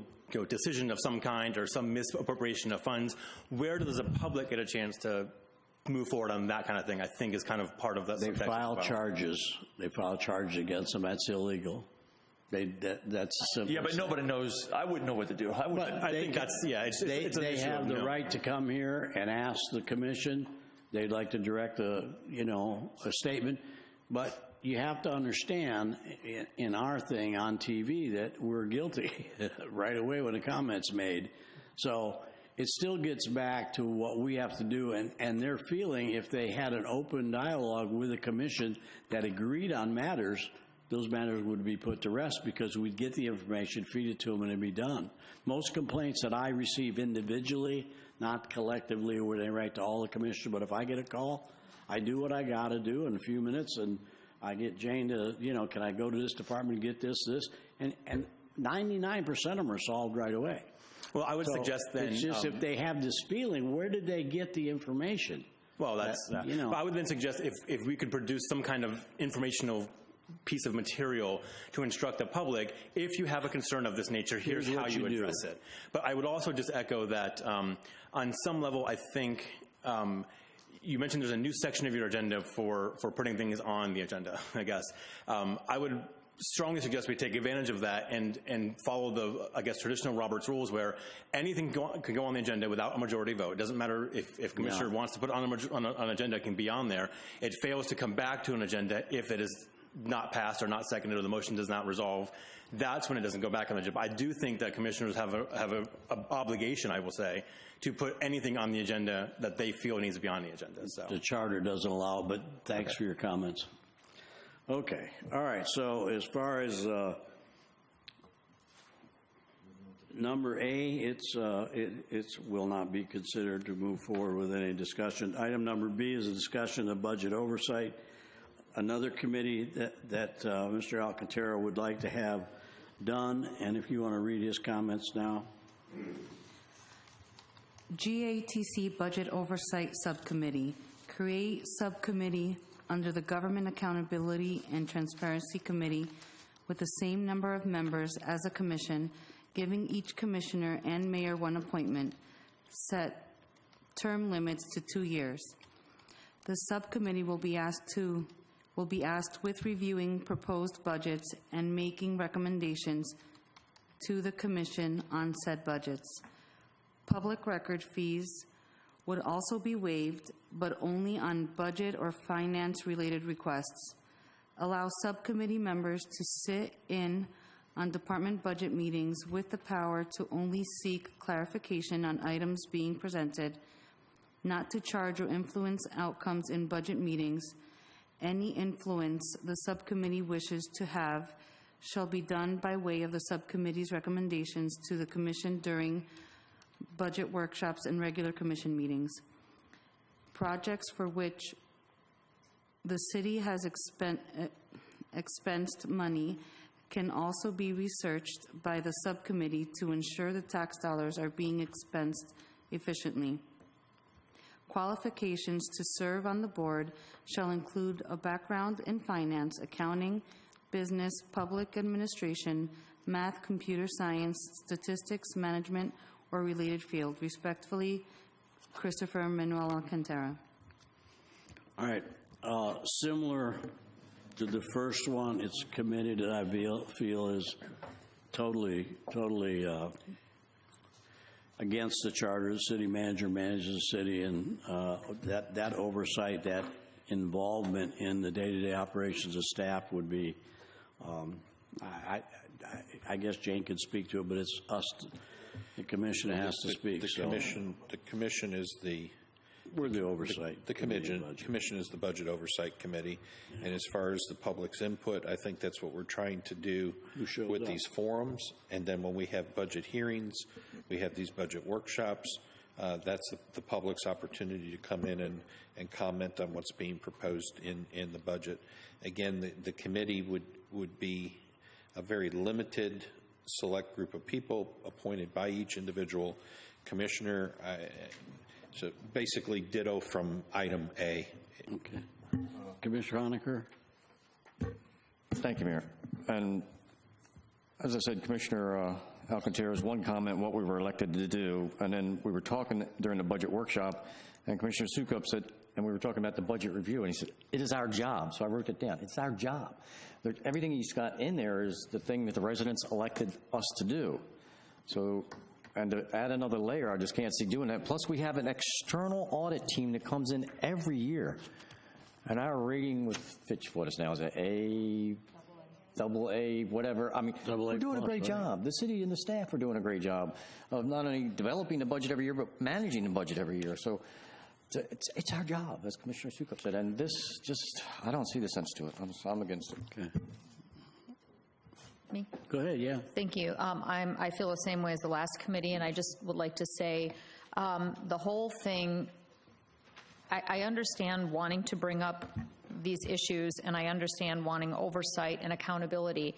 decision of some kind or some misappropriation of funds. Where does the public get a chance to move forward on that kind of thing? I think is kind of part of that. They file charges. They file charges against them. That's illegal. That's simple. Yeah, but nobody knows. I wouldn't know what to do. I think that's, yeah. They have the right to come here and ask the commission. They'd like to direct a statement. But you have to understand in our thing on TV that we're guilty right away when a comment's made. So it still gets back to what we have to do, and their feeling, if they had an open dialogue with the commission that agreed on matters, those matters would be put to rest because we'd get the information, feed it to them, and it'd be done. Most complaints that I receive individually, not collectively where they write to all the commissioners, but if I get a call, I do what I got to do in a few minutes, and I get Jane to, can I go to this department and get this, and 99% of them are solved right away. Well, I would suggest then, it's just if they have this feeling, where did they get the information? Well, that's I would then suggest if we could produce some kind of informational piece of material to instruct the public, if you have a concern of this nature, here's how you address it. But I would also just echo that on some level, I think you mentioned there's a new section of your agenda for putting things on the agenda, I guess. I would strongly suggest we take advantage of that and follow the, I guess, traditional Robert's rules where anything can go on the agenda without a majority vote. It doesn't matter if Commissioner wants to put it on an agenda, it can be on there. It fails to come back to an agenda if it is not passed or not seconded or the motion does not resolve. That's when it doesn't go back on the agenda. I do think that commissioners have a obligation, I will say, to put anything on the agenda that they feel needs to be on the agenda. So The charter doesn't allow, but thanks for your comments. Okay, all right, so as far as number A, it will not be considered to move forward with any discussion. Item number B is a discussion of budget oversight. Another committee that Mr. Alcantara would like to have done, and if you want to read his comments now. GATC Budget Oversight Subcommittee. Create subcommittee under the Government Accountability and Transparency Committee with the same number of members as a commission, giving each commissioner and mayor one appointment. Set term limits to 2 years. The subcommittee will be asked with reviewing proposed budgets and making recommendations to the commission on said budgets. Public record fees would also be waived, but only on budget or finance-related requests. Allow subcommittee members to sit in on department budget meetings with the power to only seek clarification on items being presented, not to charge or influence outcomes in budget meetings. Any influence the subcommittee wishes to have shall be done by way of the subcommittee's recommendations to the commission during budget workshops and regular commission meetings. Projects for which the city has expensed money can also be researched by the subcommittee to ensure the tax dollars are being expensed efficiently. Qualifications to serve on the board shall include a background in finance, accounting, business, public administration, math, computer science, statistics, management, or related field. Respectfully, Christopher Manuel Alcantara. All right, similar to the first one, it's a committee that I feel is totally against the charter. The city manager manages the city, and that oversight, that involvement in the day-to-day operations of staff would be, I guess Jane could speak to it, but it's us, the commission has to speak. The commission is the... We're the oversight. The commission is the budget oversight committee, and as far as the public's input, I think that's what we're trying to do with these forums. And then when we have budget hearings, we have these budget workshops. That's the public's opportunity to come in and comment on what's being proposed in the budget. Again, the committee would be a very limited, select group of people appointed by each individual commissioner. So basically ditto from item A. Okay. Commissioner Honaker? Thank you, Mayor. And as I said, Commissioner Alcantara's one comment, what we were elected to do, and then we were talking during the budget workshop, and Commissioner Sukup said, and we were talking about the budget review, and he said, it is our job. So I wrote it down. It's our job. Everything he's got in there is the thing that the residents elected us to do. So, and to add another layer, I just can't see doing that. Plus, we have an external audit team that comes in every year. And our rating with Fitch, what is now, is it A, double A, whatever? I mean, we're doing a great job. The city and the staff are doing a great job of not only developing the budget every year, but managing the budget every year. So it's our job, as Commissioner Sukup said. And this just, I don't see the sense to it. I'm against it. Okay. Me? Go ahead, yeah. Thank you. I feel the same way as the last committee, and I just would like to say the whole thing, I understand wanting to bring up these issues, and I understand wanting oversight and accountability,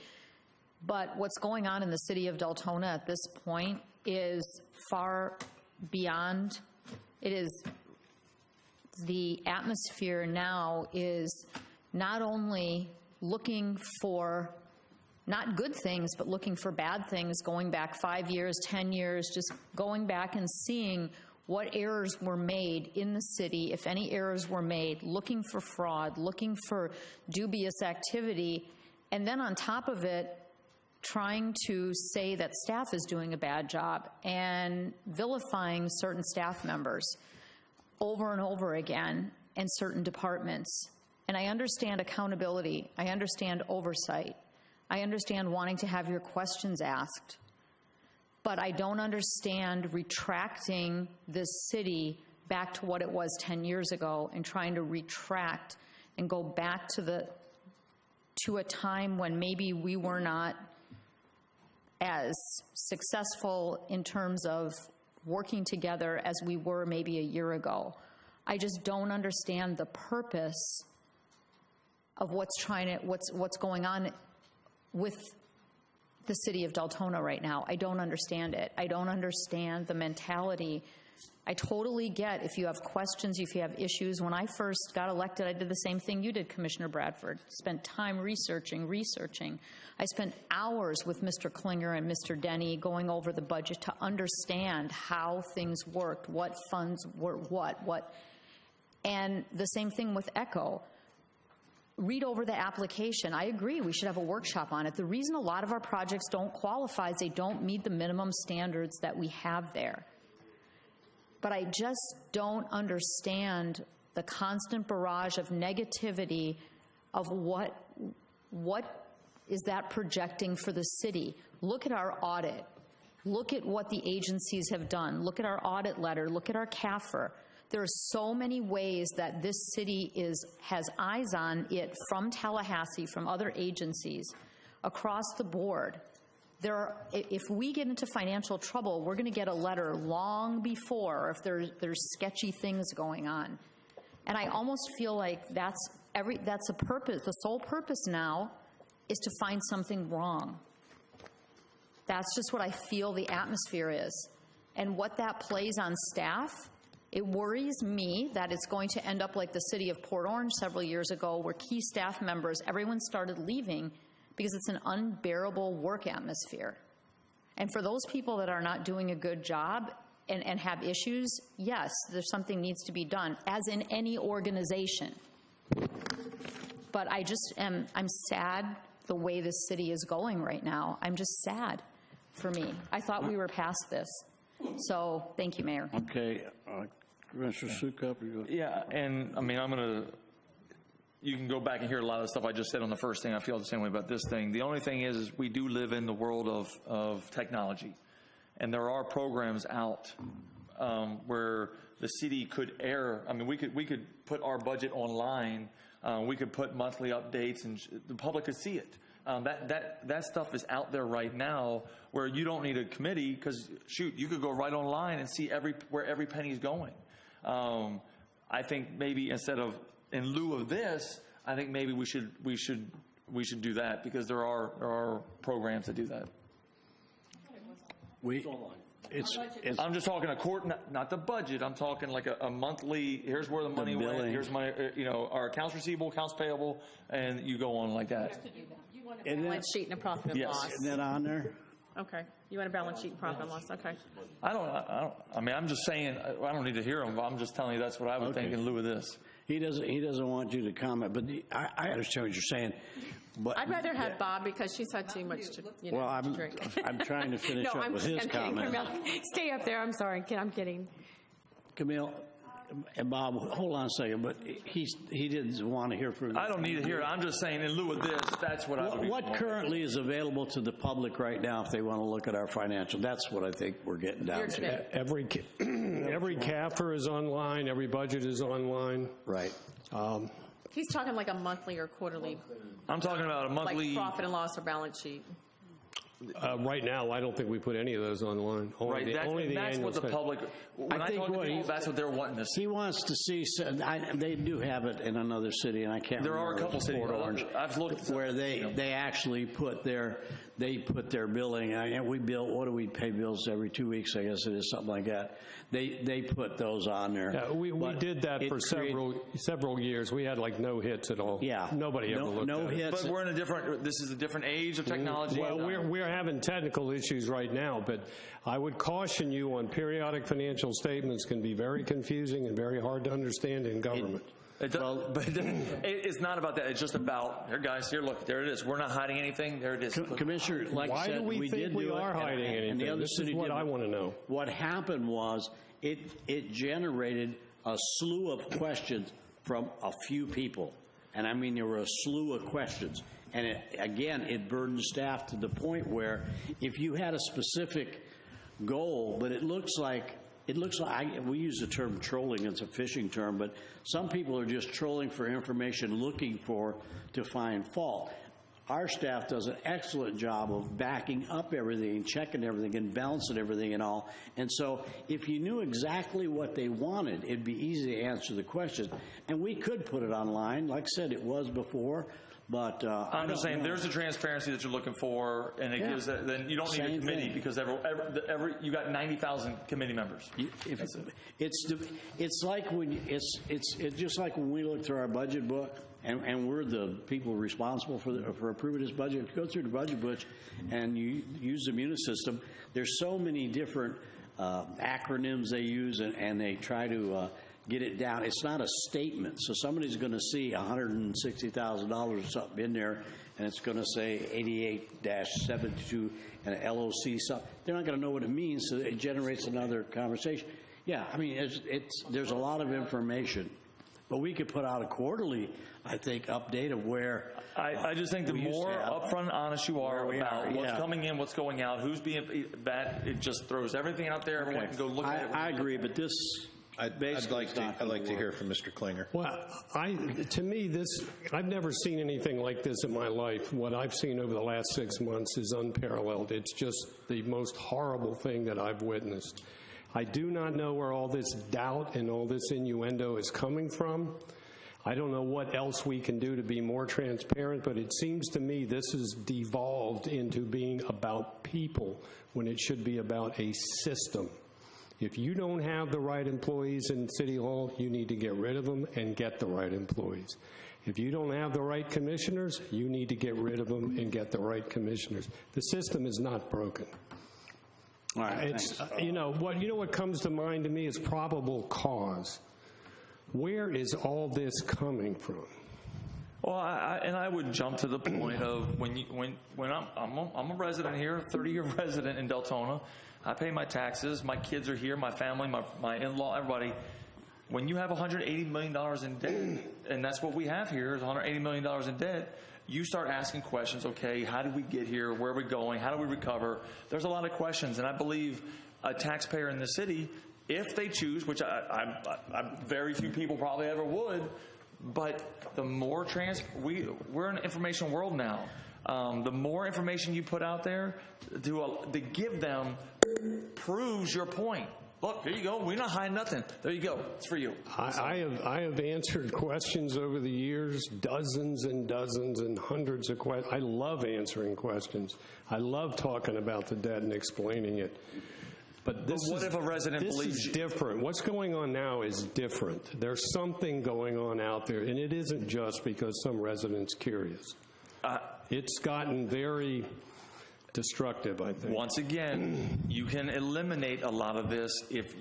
but what's going on in the city of Deltona at this point is far beyond. It is, the atmosphere now is not only looking for not good things, but looking for bad things, going back 5 years, 10 years, just going back and seeing what errors were made in the city, if any errors were made, looking for fraud, looking for dubious activity, And then on top of it, trying to say that staff is doing a bad job and vilifying certain staff members over and over again in certain departments. And I understand accountability. I understand oversight. I understand wanting to have your questions asked. But I don't understand retracting this city back to what it was 10 years ago and trying to retract and go back to a time when maybe we were not as successful in terms of working together as we were maybe a year ago. I just don't understand the purpose of what's going on with the city of Deltona right now. I don't understand it. I don't understand the mentality. I totally get if you have questions, if you have issues. When I first got elected, I did the same thing you did, Commissioner Bradford. Spent time researching. I spent hours with Mr. Klinger and Mr. Denny going over the budget to understand how things worked, what funds were what. And the same thing with ECHO. Read over the application. I agree, we should have a workshop on it. The reason a lot of our projects don't qualify is they don't meet the minimum standards that we have there. But I just don't understand the constant barrage of negativity of what is that projecting for the city. Look at our audit. Look at what the agencies have done. Look at our audit letter. Look at our CAFR. There are so many ways that this city has eyes on it from Tallahassee, from other agencies, across the board. If we get into financial trouble, we're going to get a letter long before if there's sketchy things going on. And I almost feel like that's a purpose. The sole purpose now is to find something wrong. That's just what I feel the atmosphere is. And what that plays on staff, it worries me that it's going to end up like the city of Port Orange several years ago, where key staff members, everyone started leaving because it's an unbearable work atmosphere. And for those people that are not doing a good job and have issues, yes, there's something needs to be done, as in any organization. But I'm sad the way this city is going right now. I'm just sad for me. I thought we were past this. So, thank you, Mayor. Okay. Commissioner Sukup, you go. Yeah, and I mean, you can go back and hear a lot of the stuff I just said on the first thing. I feel the same way about this thing. The only thing is we do live in the world of technology. And there are programs out where the city could air. I mean, we could put our budget online. We could put monthly updates, and the public could see it. That stuff is out there right now, where you don't need a committee, because shoot, you could go right online and see where every penny is going. I think maybe in lieu of this, I think maybe we should do that, because there are programs that do that. I'm just talking not the budget. I'm talking like a monthly. Here's where the money went. Here's my our accounts receivable, accounts payable, and you go on like that. You want a balance sheet and a profit and loss. Isn't that on there? Okay. You want a balance sheet and profit and loss. Okay. I mean, I'm just saying. I don't need to hear them. I'm just telling you that's what I would think in lieu of this. He doesn't want you to comment, but I understand what you're saying. But I'd rather have Bob, because she's had too much to drink. I'm trying to finish up with his comment. Stay up there. I'm sorry. I'm kidding. Camille and Bob, hold on a second, but he didn't want to hear from you. I don't need to hear it. I'm just saying in lieu of this, that's what I would. What currently is available to the public right now if they want to look at our financial? That's what I think we're getting down to. Every CAFR is online. Every budget is online. Right. He's talking like a monthly or quarterly. I'm talking about a monthly. Like profit and loss or balance sheet. Right now, I don't think we put any of those online. That's what the public. When I talk to people, that's what they're wanting to see. He wants to see. They do have it in another city, and I can't. There remember. are a couple cities. I've looked where they actually put their billing. And we bill. What do we pay bills every 2 weeks? I guess it is something like that. They put those on there. Yeah, we did that for several years. We had like no hits at all. Yeah, nobody ever looked at hits. But we're in a different. This is a different age of technology. Well, we're having technical issues right now, but I would caution you on periodic financial statements can be very confusing and very hard to understand in government. It's not about that. It's just about, here, guys, here, look, there it is. We're not hiding anything. There it is. Commissioner, like Why I said, do we think did we do it, are hiding and anything? the other This is city what did. I want to know. What happened was it generated a slew of questions from a few people. And I mean, there were a slew of questions. And it burdened staff to the point where if you had a specific goal, but it looks like, we use the term trolling, it's a fishing term, but some people are just trolling for information, looking to find fault. Our staff does an excellent job of backing up everything, checking everything, and balancing everything and all. And so if you knew exactly what they wanted, it'd be easy to answer the questions. And we could put it online. Like I said, it was before. But I'm just saying, there's a transparency that you're looking for, and it gives that. Then you don't need a committee because you got 90,000 committee members. It's like when it's just like when we look through our budget book, and we're the people responsible for approving this budget. If you go through the budget book and you use the Munis system, there's so many different acronyms they use, and they try to get it down. It's not a statement. So somebody's going to see $160,000 or something in there, and it's going to say 88-72 and an LOC something. They're not going to know what it means, so it generates another conversation. Yeah, I mean, there's a lot of information. But we could put out a quarterly, I think, update of where... I just think the more upfront and honest you are about what's coming in, what's going out, who's being bad, it just throws everything out there. Everyone can go look at it. I agree, but this... I'd like to hear from Mr. Klinger. Well, to me, I've never seen anything like this in my life. What I've seen over the last 6 months is unparalleled. It's just the most horrible thing that I've witnessed. I do not know where all this doubt and all this innuendo is coming from. I don't know what else we can do to be more transparent, but it seems to me this has devolved into being about people when it should be about a system. If you don't have the right employees in City Hall, you need to get rid of them and get the right employees. If you don't have the right commissioners, you need to get rid of them and get the right commissioners. The system is not broken. All right, it's, you know what comes to mind to me is probable cause. Where is all this coming from? Well, I would jump to the point of when I'm a resident here, 30-year resident in Deltona. I pay my taxes. My kids are here. My family, my in-law, everybody. When you have $180 million in debt, and that's what we have here is $180 million in debt, you start asking questions. Okay, how did we get here? Where are we going? How do we recover? There's a lot of questions, and I believe a taxpayer in the city, if they choose, which I very few people probably ever would, but the more we're in an information world now. The more information you put out there to give them proves your point. Look, here you go. We're not hiding nothing. There you go. It's for you. I have answered questions over the years, dozens and dozens and hundreds of questions. I love answering questions. I love talking about the debt and explaining it. But what if a resident believes you? Different. What's going on now is different. There's something going on out there, and it isn't just because some resident's curious. It's gotten very destructive, I think. Once again, you can eliminate a lot of this if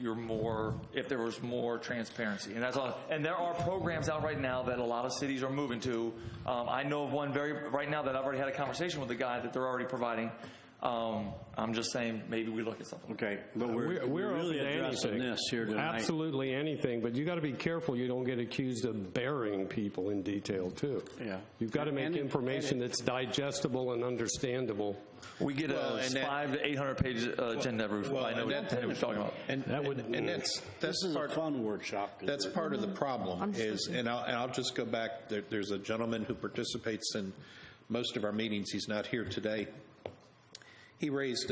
there was more transparency, and that's all. And there are programs out right now that a lot of cities are moving to. I know of one right now that I've already had a conversation with the guy that they're already providing. I'm just saying maybe we look at something. Okay, but we're really addressing this here tonight. Absolutely anything, but you got to be careful you don't get accused of burying people in detail too. Yeah, you've got to make information that's digestible and understandable. We get a 500 to 800 page agenda. I know what we're talking about. And that's this is a fun workshop. That's part of the problem is, and I'll just go back. There's a gentleman who participates in most of our meetings. He's not here today. He raised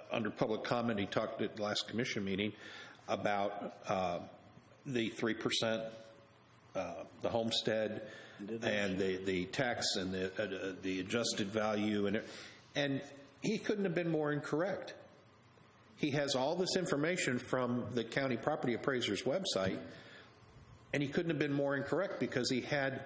under public comment, he talked at the last commission meeting about the 3%, the homestead, and the tax and the adjusted value, and he couldn't have been more incorrect. He has all this information from the county property appraiser's website, and he couldn't have been more incorrect because he had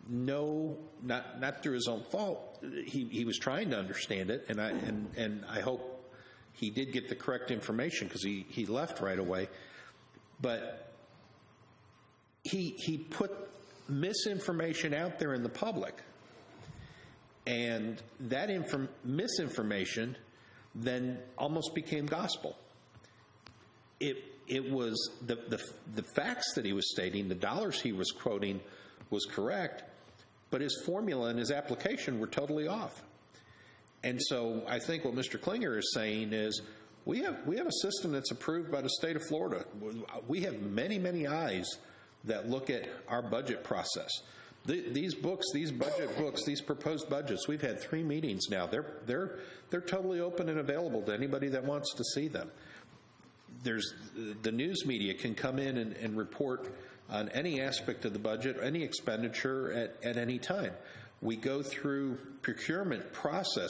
not through his own fault. He was trying to understand it, and I hope he did get the correct information because he left right away. But he put misinformation out there in the public, and that misinformation then almost became gospel. It was the facts that he was stating, the dollars he was quoting was correct, but his formula and his application were totally off. And so I think what Mr. Klinger is saying is we have a system that's approved by the state of Florida. We have many, many eyes that look at our budget process. These books, these budget books, these proposed budgets, we've had 3 meetings now. They're totally open and available to anybody that wants to see them. The news media can come in and report on any aspect of the budget, any expenditure at any time. We go through procurement process.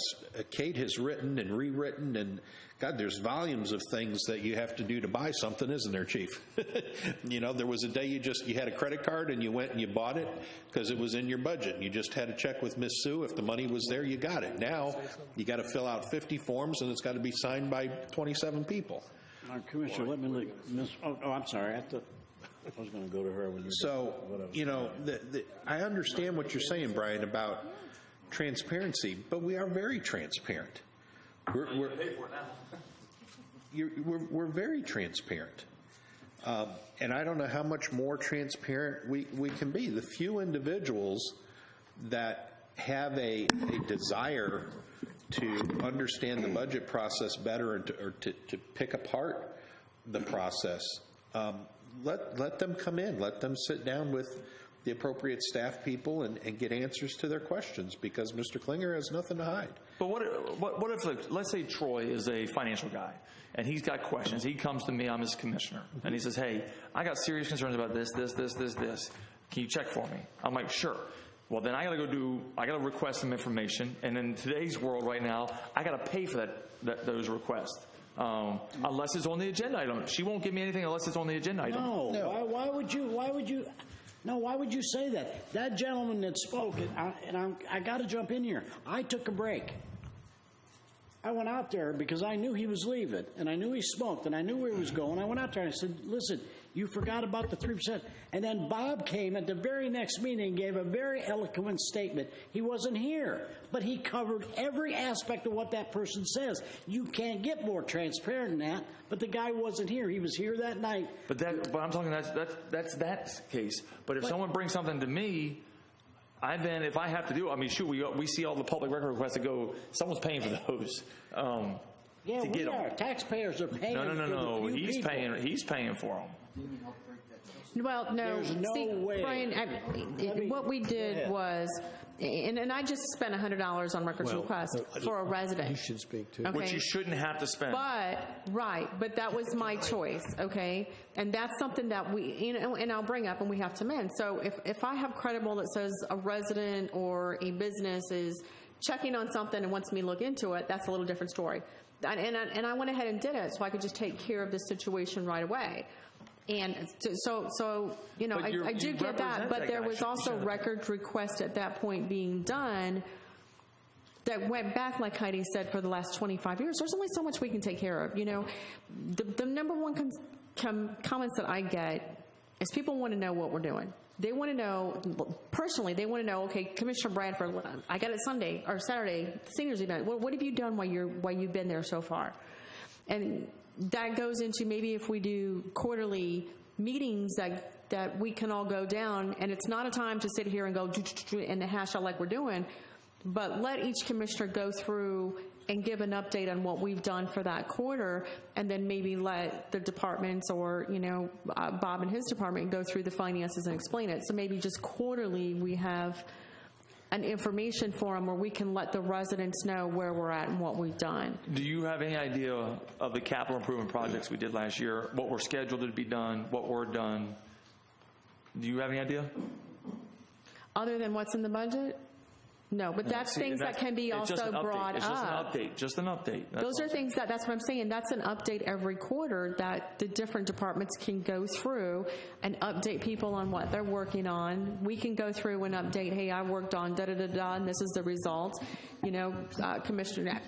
Kate has written and rewritten, and God, there's volumes of things that you have to do to buy something, isn't there, Chief? There was a day you had a credit card and you went and you bought it because it was in your budget. You just had to check with Miss Sue. If the money was there, you got it. Now you got to fill out 50 forms and it's got to be signed by 27 people. Commissioner, let me I'm sorry. I was going to go to her when you. So, I understand what you're saying, Brian, about transparency, but we are very transparent. We're very transparent. And I don't know how much more transparent we can be. The few individuals that have a desire to understand the budget process better and to pick apart the process, let them come in. Let them sit down with the appropriate staff people and get answers to their questions, because Mr. Klinger has nothing to hide. But what if, let's say Troy is a financial guy, and he's got questions. He comes to me, I'm his commissioner, and he says, hey, I got serious concerns about this. Can you check for me? I'm like, sure. Well, then I got to request some information, and in today's world right now, I got to pay for those requests. Unless it's on the agenda item. She won't give me anything unless it's on the agenda item. No. Why would you say that? That gentleman that spoke, I got to jump in here. I took a break. I went out there because I knew he was leaving, and I knew he smoked, and I knew where he was going. I went out there and I said, listen, you forgot about the 3%. And then Bob came at the very next meeting and gave a very eloquent statement. He wasn't here, but he covered every aspect of what that person says. You can't get more transparent than that, but the guy wasn't here. He was here that night. But I'm talking that's that case. But if someone brings something to me, if I have to do it, we see all the public record requests that go, someone's paying for those. Yeah, we are. Taxpayers are paying. No. He's paying for them. Well, no. There's no way. Brian, what we did was, and I just spent $100 on records request for a resident. You should speak too. Okay. Which you shouldn't have to spend. But that was my choice, okay? And that's something that and I'll bring up and we have to amend. So if I have credible that says a resident or a business is checking on something and wants me to look into it, that's a little different story. And I went ahead and did it so I could just take care of the situation right away. And so I do get that, but there was also record request at that point being done that went back, like Heidi said, for the last 25 years. There's only so much we can take care of. The number one comments that I get is people want to know what we're doing. They want to know, personally, okay, Commissioner Bradford, I got it Sunday or Saturday, seniors event. What have you done while you've been there so far? And that goes into maybe if we do quarterly meetings that we can all go down, and it's not a time to sit here and go and hash out like we're doing, but let each commissioner go through and give an update on what we've done for that quarter, and then maybe let the departments or, Bob and his department go through the finances and explain it. So maybe just quarterly we have an information forum where we can let the residents know where we're at and what we've done. Do you have any idea of the capital improvement projects we did last year, what were scheduled to be done, what were done? Do you have any idea? Other than what's in the budget? No, but that's things that can be also brought up. Just an update. Those are things that's what I'm saying. That's an update every quarter that the different departments can go through and update people on what they're working on. We can go through and update, hey, I worked on da-da-da-da, and this is the result. Commissioner,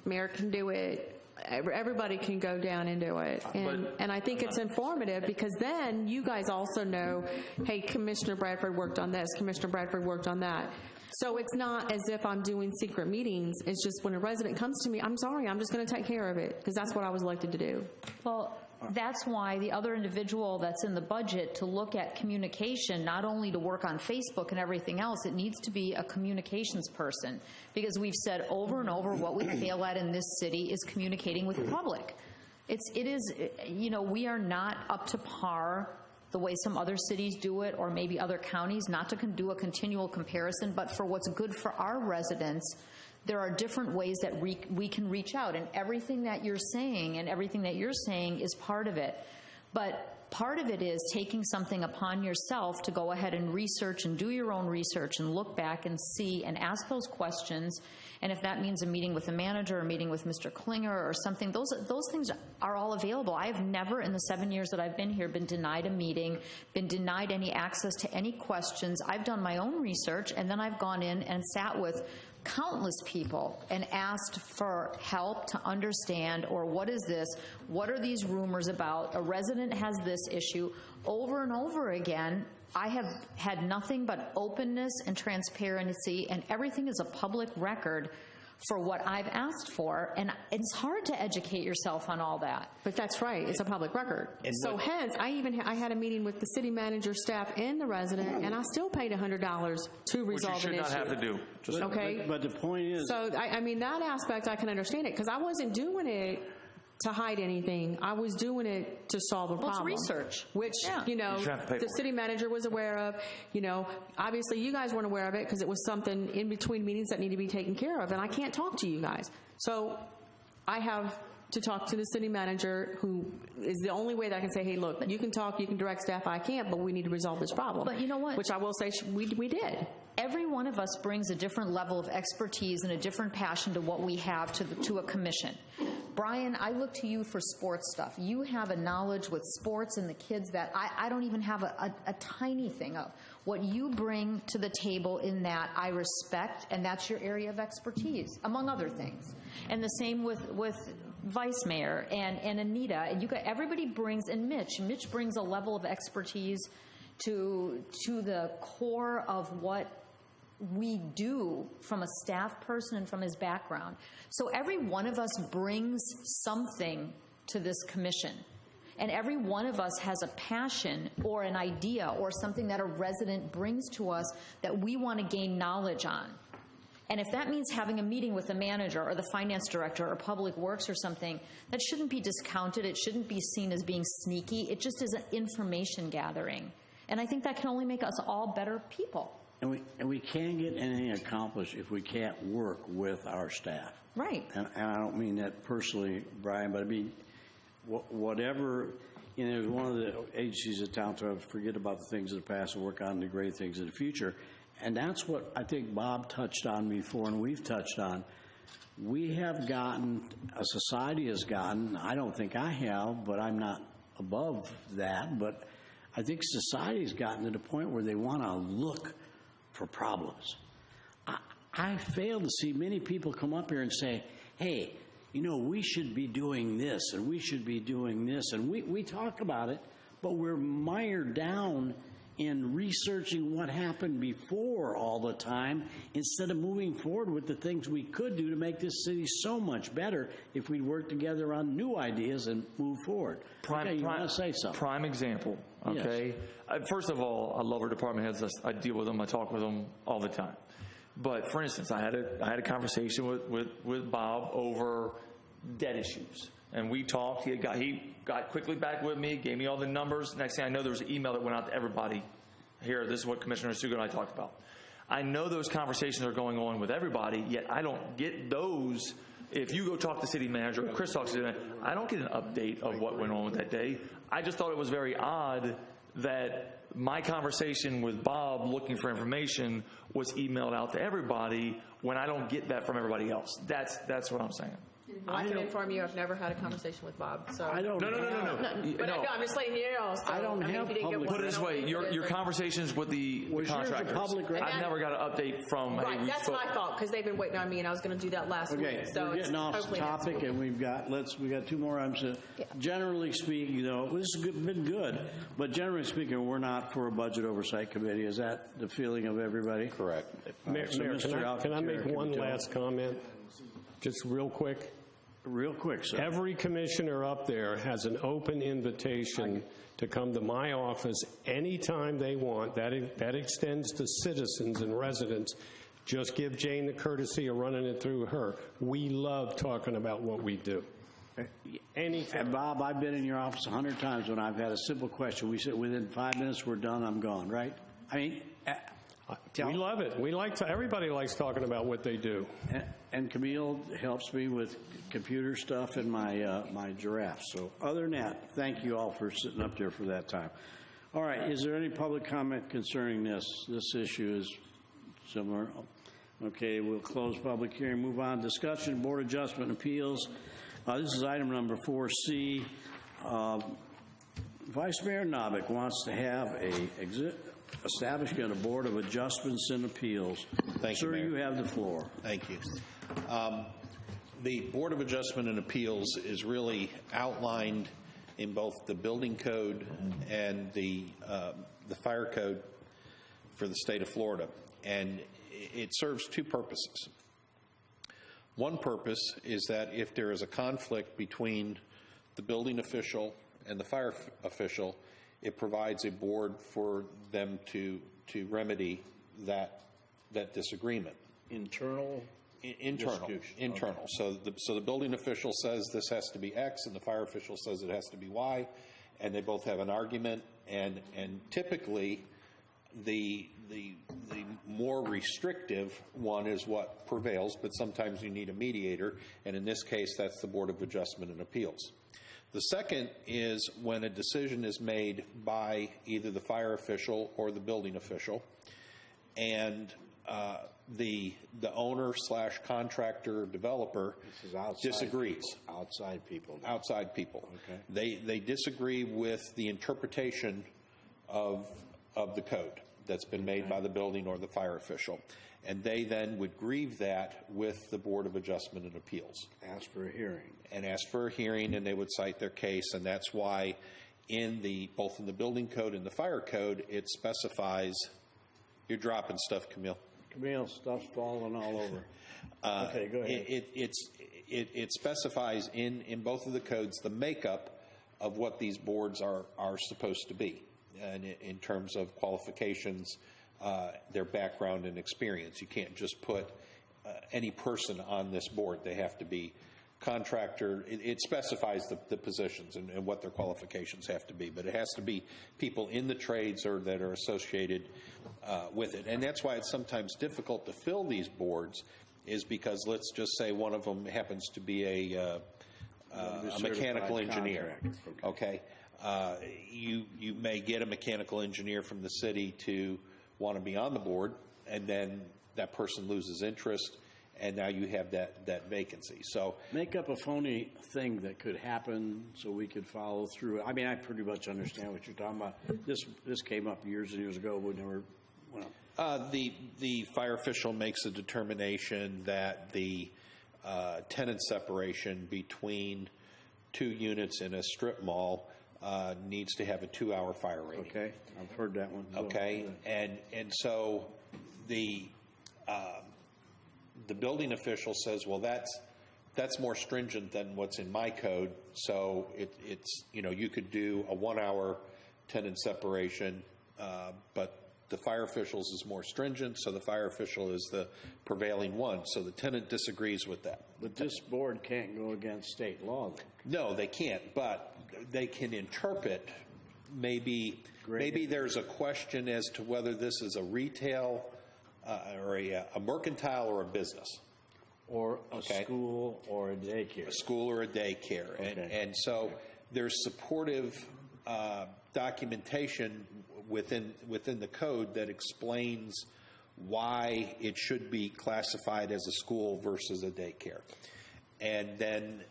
Mayor can do it. everybody can go down into it. And I think it's informative because then you guys also know, hey, Commissioner Bradford worked on this, Commissioner Bradford worked on that. So it's not as if I'm doing secret meetings. It's just when a resident comes to me, I'm sorry, I'm just going to take care of it because that's what I was elected to do. Well, that's why the other individual that's in the budget to look at communication, not only to work on Facebook and everything else, it needs to be a communications person. Because we've said over and over what we fail at in this city is communicating with the public. It is, we are not up to par the way some other cities do it, or maybe other counties, not to do a continual comparison, but for what's good for our residents, there are different ways that we can reach out, and everything that you're saying is part of it. But part of it is taking something upon yourself to go ahead and research and do your own research and look back and see and ask those questions. And if that means a meeting with the manager or a meeting with Mr. Klinger or something, those things are all available. I have never in the 7 years that I've been here been denied a meeting, been denied any access to any questions. I've done my own research, and then I've gone in and sat with countless people and asked for help to understand, or what is this? What are these rumors about? A resident has this issue. Over and over again, I have had nothing but openness and transparency, and everything is a public record for what I've asked for, and it's hard to educate yourself on all that. But that's right, it's a public record. So hence, I had a meeting with the city manager, staff, and the resident, and I still paid $100 to resolve an issue. Which you should not have to do. Okay? But the point is... So, I mean, that aspect, I can understand it, because I wasn't doing it to hide anything. I was doing it to solve a problem. Well, it's research. Which, the city manager was aware of. Obviously you guys weren't aware of it because it was something in between meetings that need to be taken care of, and I can't talk to you guys. So I have to talk to the city manager, who is the only way that I can say, hey, look, you can talk, you can direct staff, I can't, but we need to resolve this problem. But you know what? Which I will say we did. Every one of us brings a different level of expertise and a different passion to what we have to a commission. Brian, I look to you for sports stuff. You have a knowledge with sports and the kids that I don't even have a tiny thing of. What you bring to the table in that, I respect, and that's your area of expertise, among other things. And the same with Vice Mayor and Anita, and everybody brings, and Mitch brings a level of expertise to the core of what we do from a staff person and from his background. So every one of us brings something to this commission. And every one of us has a passion or an idea or something that a resident brings to us that we want to gain knowledge on. And if that means having a meeting with the manager or the finance director or public works or something, that shouldn't be discounted. It shouldn't be seen as being sneaky. It just is an information gathering. And I think that can only make us all better people. And we can't get anything accomplished if we can't work with our staff. Right. And I don't mean that personally, Brian, but I mean, whatever, there's one of the agencies in town to forget about the things of the past and work on the great things of the future. And that's what I think Bob touched on before, and we've touched on. We have gotten, a society has gotten, I don't think I have, but I'm not above that, but I think society's gotten to the point where they want to look for problems. I fail to see many people come up here and say, hey, we should be doing this and we should be doing this. And we talk about it, but we're mired down in researching what happened before all the time instead of moving forward with the things we could do to make this city so much better if we'd work together on new ideas and move forward. You want to say something? Prime example, okay? Yes. First of all, I love our department heads. I deal with them. I talk with them all the time. But for instance, I had a conversation with Bob over debt issues. And we talked. He got quickly back with me, gave me all the numbers. Next thing I know, there was an email that went out to everybody. Here, this is what Commissioner Suga and I talked about. I know those conversations are going on with everybody, yet I don't get those. If you go talk to the city manager, or Chris talks to the city manager, I don't get an update of what went on with that day. I just thought it was very odd that my conversation with Bob looking for information was emailed out to everybody when I don't get that from everybody else. That's what I'm saying. I can inform you, I've never had a conversation with Bob, so. I don't. No. But no, I'm just letting you know. So, I don't have if you didn't get public- one, Put it this I don't way, think your it is. conversations with the Was yours a contractors. public record? I've never got an update from, hey, Right, we that's spoke. my fault, because they've been waiting on me, and I was going to do that last Okay, week. So we're it's getting off hopefully next topic, week. and we got 2 more items. Generally speaking, though, this has been good, but generally speaking, we're not for a budget oversight committee. Is that the feeling of everybody? Correct. Mayor, So Mayor, Mr. can I Alcantara, make can one you tell- last comment? Just real quick. Real quick, sir. Every commissioner up there has an open invitation to come to my office anytime they want. That extends to citizens and residents. Just give Jane the courtesy of running it through her. We love talking about what we do. Anytime. And Bob, I've been in your office 100 times when I've had a simple question. We said within 5 minutes we're done, I'm gone, right? I mean, We love it. Everybody likes talking about what they do. and Camille helps me with computer stuff and my giraffe. So other than that, thank you all for sitting up there for that time. All right, is there any public comment concerning this? This issue is similar. Okay, we'll close public hearing, move on. Discussion, Board Adjustment Appeals. This is item number 4C. Vice Mayor Novick wants to have establishment of Board of Adjustments and Appeals. Thank you, Sir, Mayor. you have the floor. Thank you. The Board of Adjustment and Appeals is really outlined in both the building code and the fire code for the state of Florida, and it serves 2 purposes. One purpose is that if there is a conflict between the building official and the fire official, it provides a board for them to remedy that disagreement. Internal? Internal. Distribution. Internal. So the building official says this has to be X, and the fire official says it has to be Y, and they both have an argument. And typically, the more restrictive one is what prevails, but sometimes you need a mediator, and in this case, that's the Board of Adjustment and Appeals. The second is when a decision is made by either the fire official or the building official, and the owner / contractor or developer disagrees. Outside people. Outside people. Okay. They disagree with the interpretation of the code that's been made by the building or the fire official, and they then would grieve that with the Board of Adjustment and Appeals. Ask for a hearing. And ask for a hearing, and they would cite their case, and that's why both in the building code and the fire code, it specifies. You're dropping stuff, Camille. Camille, stuff's falling all over. Okay, go ahead. It specifies in both of the codes the makeup of what these boards are supposed to be, and in terms of qualifications, their background and experience. You can't just put any person on this board. They have to be contractor. It specifies the positions and what their qualifications have to be, but it has to be people in the trades or that are associated with it. And that's why it's sometimes difficult to fill these boards, is because let's just say one of them happens to be a mechanical engineer. Okay. You may get a mechanical engineer from the city to want to be on the board, and then that person loses interest, and now you have that vacancy. So Make up a phony thing that could happen so we could follow through. I mean, I pretty much understand what you're talking about. This came up years and years ago. We never went up. the fire official makes a determination that the tenant separation between 2 units in a strip mall needs to have a 2-hour fire rating. Okay, I've heard that one. Okay, and so the building official says, well, that's more stringent than what's in my code. So it's you could do a 1-hour tenant separation, but the fire official's is more stringent, so the fire official is the prevailing one. So the tenant disagrees with that. But this board can't go against state law, though. No, they can't, but they can interpret. Maybe there's a question as to whether this is a retail or a mercantile or a business. Or a school or a daycare. A school or a daycare. Okay. And so there's supportive documentation within the code that explains why it should be classified as a school versus a daycare. and then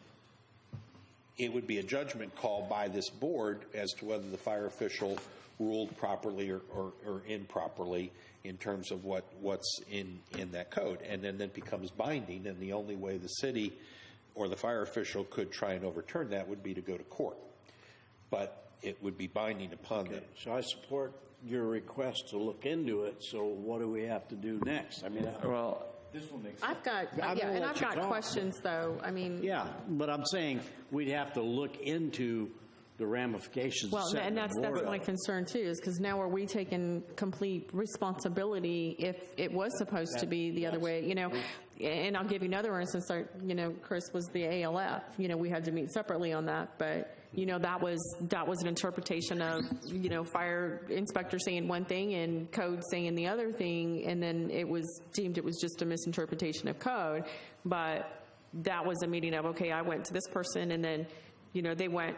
it would be a judgment call by this board as to whether the fire official ruled properly or improperly in terms of what's in that code. And then that becomes binding, and the only way the city or the fire official could try and overturn that would be to go to court. But it would be binding upon them. So I support your request to look into it, so what do we have to do next? I mean, Well, this one makes I've got, I'm yeah, gonna and let I've you got talk. questions, though. I mean, Yeah, but I'm saying we'd have to look into the ramifications. well, of setting and the that's board my up. concern, too, is because now are we taking complete responsibility if it was supposed to be the other way, you know? And I'll give you another instance, you know, Chris, was the ALF. You know, we had to meet separately on that, but, you know, that was an interpretation of, you know, fire inspector saying one thing and code saying the other thing, and then it was deemed it was just a misinterpretation of code. But that was a meeting of, okay, I went to this person, and then, you know, they went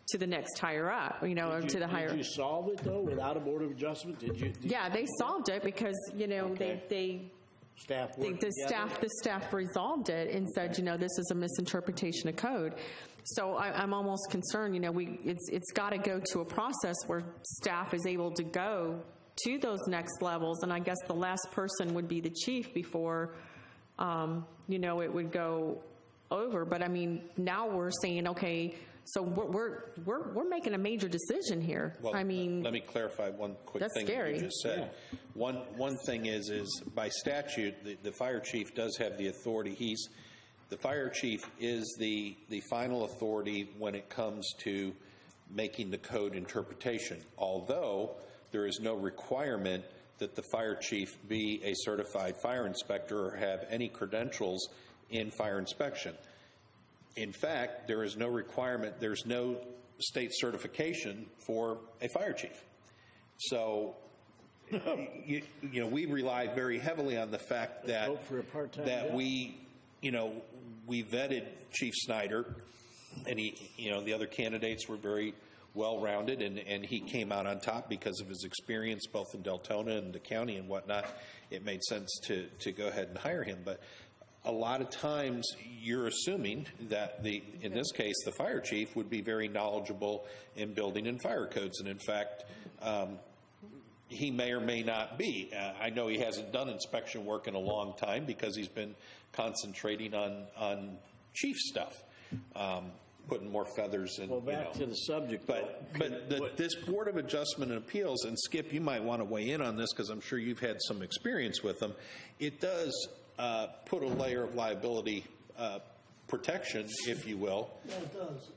to the next higher up, you know, or to the higher. Did you solve it, though, without a board of adjustment? Did you? Yeah, they solved it because, you know, Okay. they Staff work the together? staff resolved it and said, you know, this is a misinterpretation of code. So I'm almost concerned, you know, it's got to go to a process where staff is able to go to those next levels, and I guess the last person would be the chief before, you know, it would go over. But I mean, now we're saying, okay, so we're making a major decision here. Well, I mean, let me clarify one quick that's thing scary. that you just said. One thing is by statute, the fire chief does have the authority. The fire chief is the final authority when it comes to making the code interpretation, although there is no requirement that the fire chief be a certified fire inspector or have any credentials in fire inspection. In fact, there is no requirement, there's no state certification for a fire chief. So, you know, we rely very heavily on the fact that, Vote for a part-time that job. we vetted Chief Snyder, and the other candidates were very well-rounded, and he came out on top because of his experience both in Deltona and the county and whatnot. It made sense to go ahead and hire him. But a lot of times you're assuming that in this case, the fire chief would be very knowledgeable in building and fire codes. And in fact, he may or may not be. I know he hasn't done inspection work in a long time because he's been concentrating on chief stuff, putting more feathers in. Well, back to the subject. But this Board of Adjustment and Appeals, and Skip, you might want to weigh in on this because I'm sure you've had some experience with them. It does put a layer of liability protection, if you will. Yeah, it does.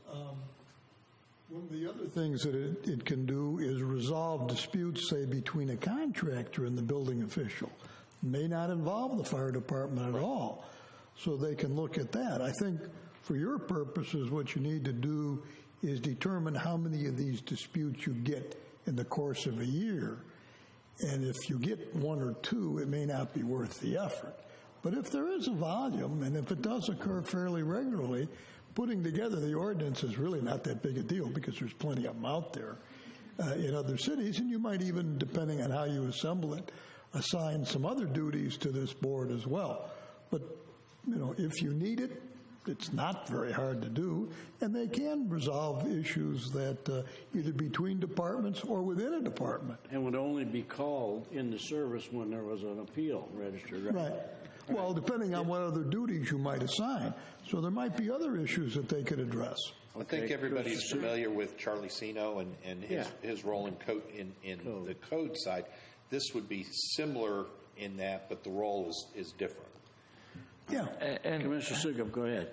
One of the other things that it can do is resolve disputes, say, between a contractor and the building official. May not involve the fire department at all, so they can look at that. I think for your purposes, what you need to do is determine how many of these disputes you get in the course of a year. And if you get one or two, it may not be worth the effort. But if there is a volume, and if it does occur fairly regularly, putting together the ordinance is really not that big a deal because there's plenty of them out there in other cities, and you might even, depending on how you assemble it, assign some other duties to this board as well. But, you know, if you need it, it's not very hard to do, and they can resolve issues that either between departments or within a department. And would only be called into service when there was an appeal registered, right? Right. Well, depending on what other duties you might assign. So there might be other issues that they could address. I think everybody's familiar with Charlie Sino and his role in the code side. This would be similar in that, but the role is different. Yeah. And Commissioner Sukup, go ahead.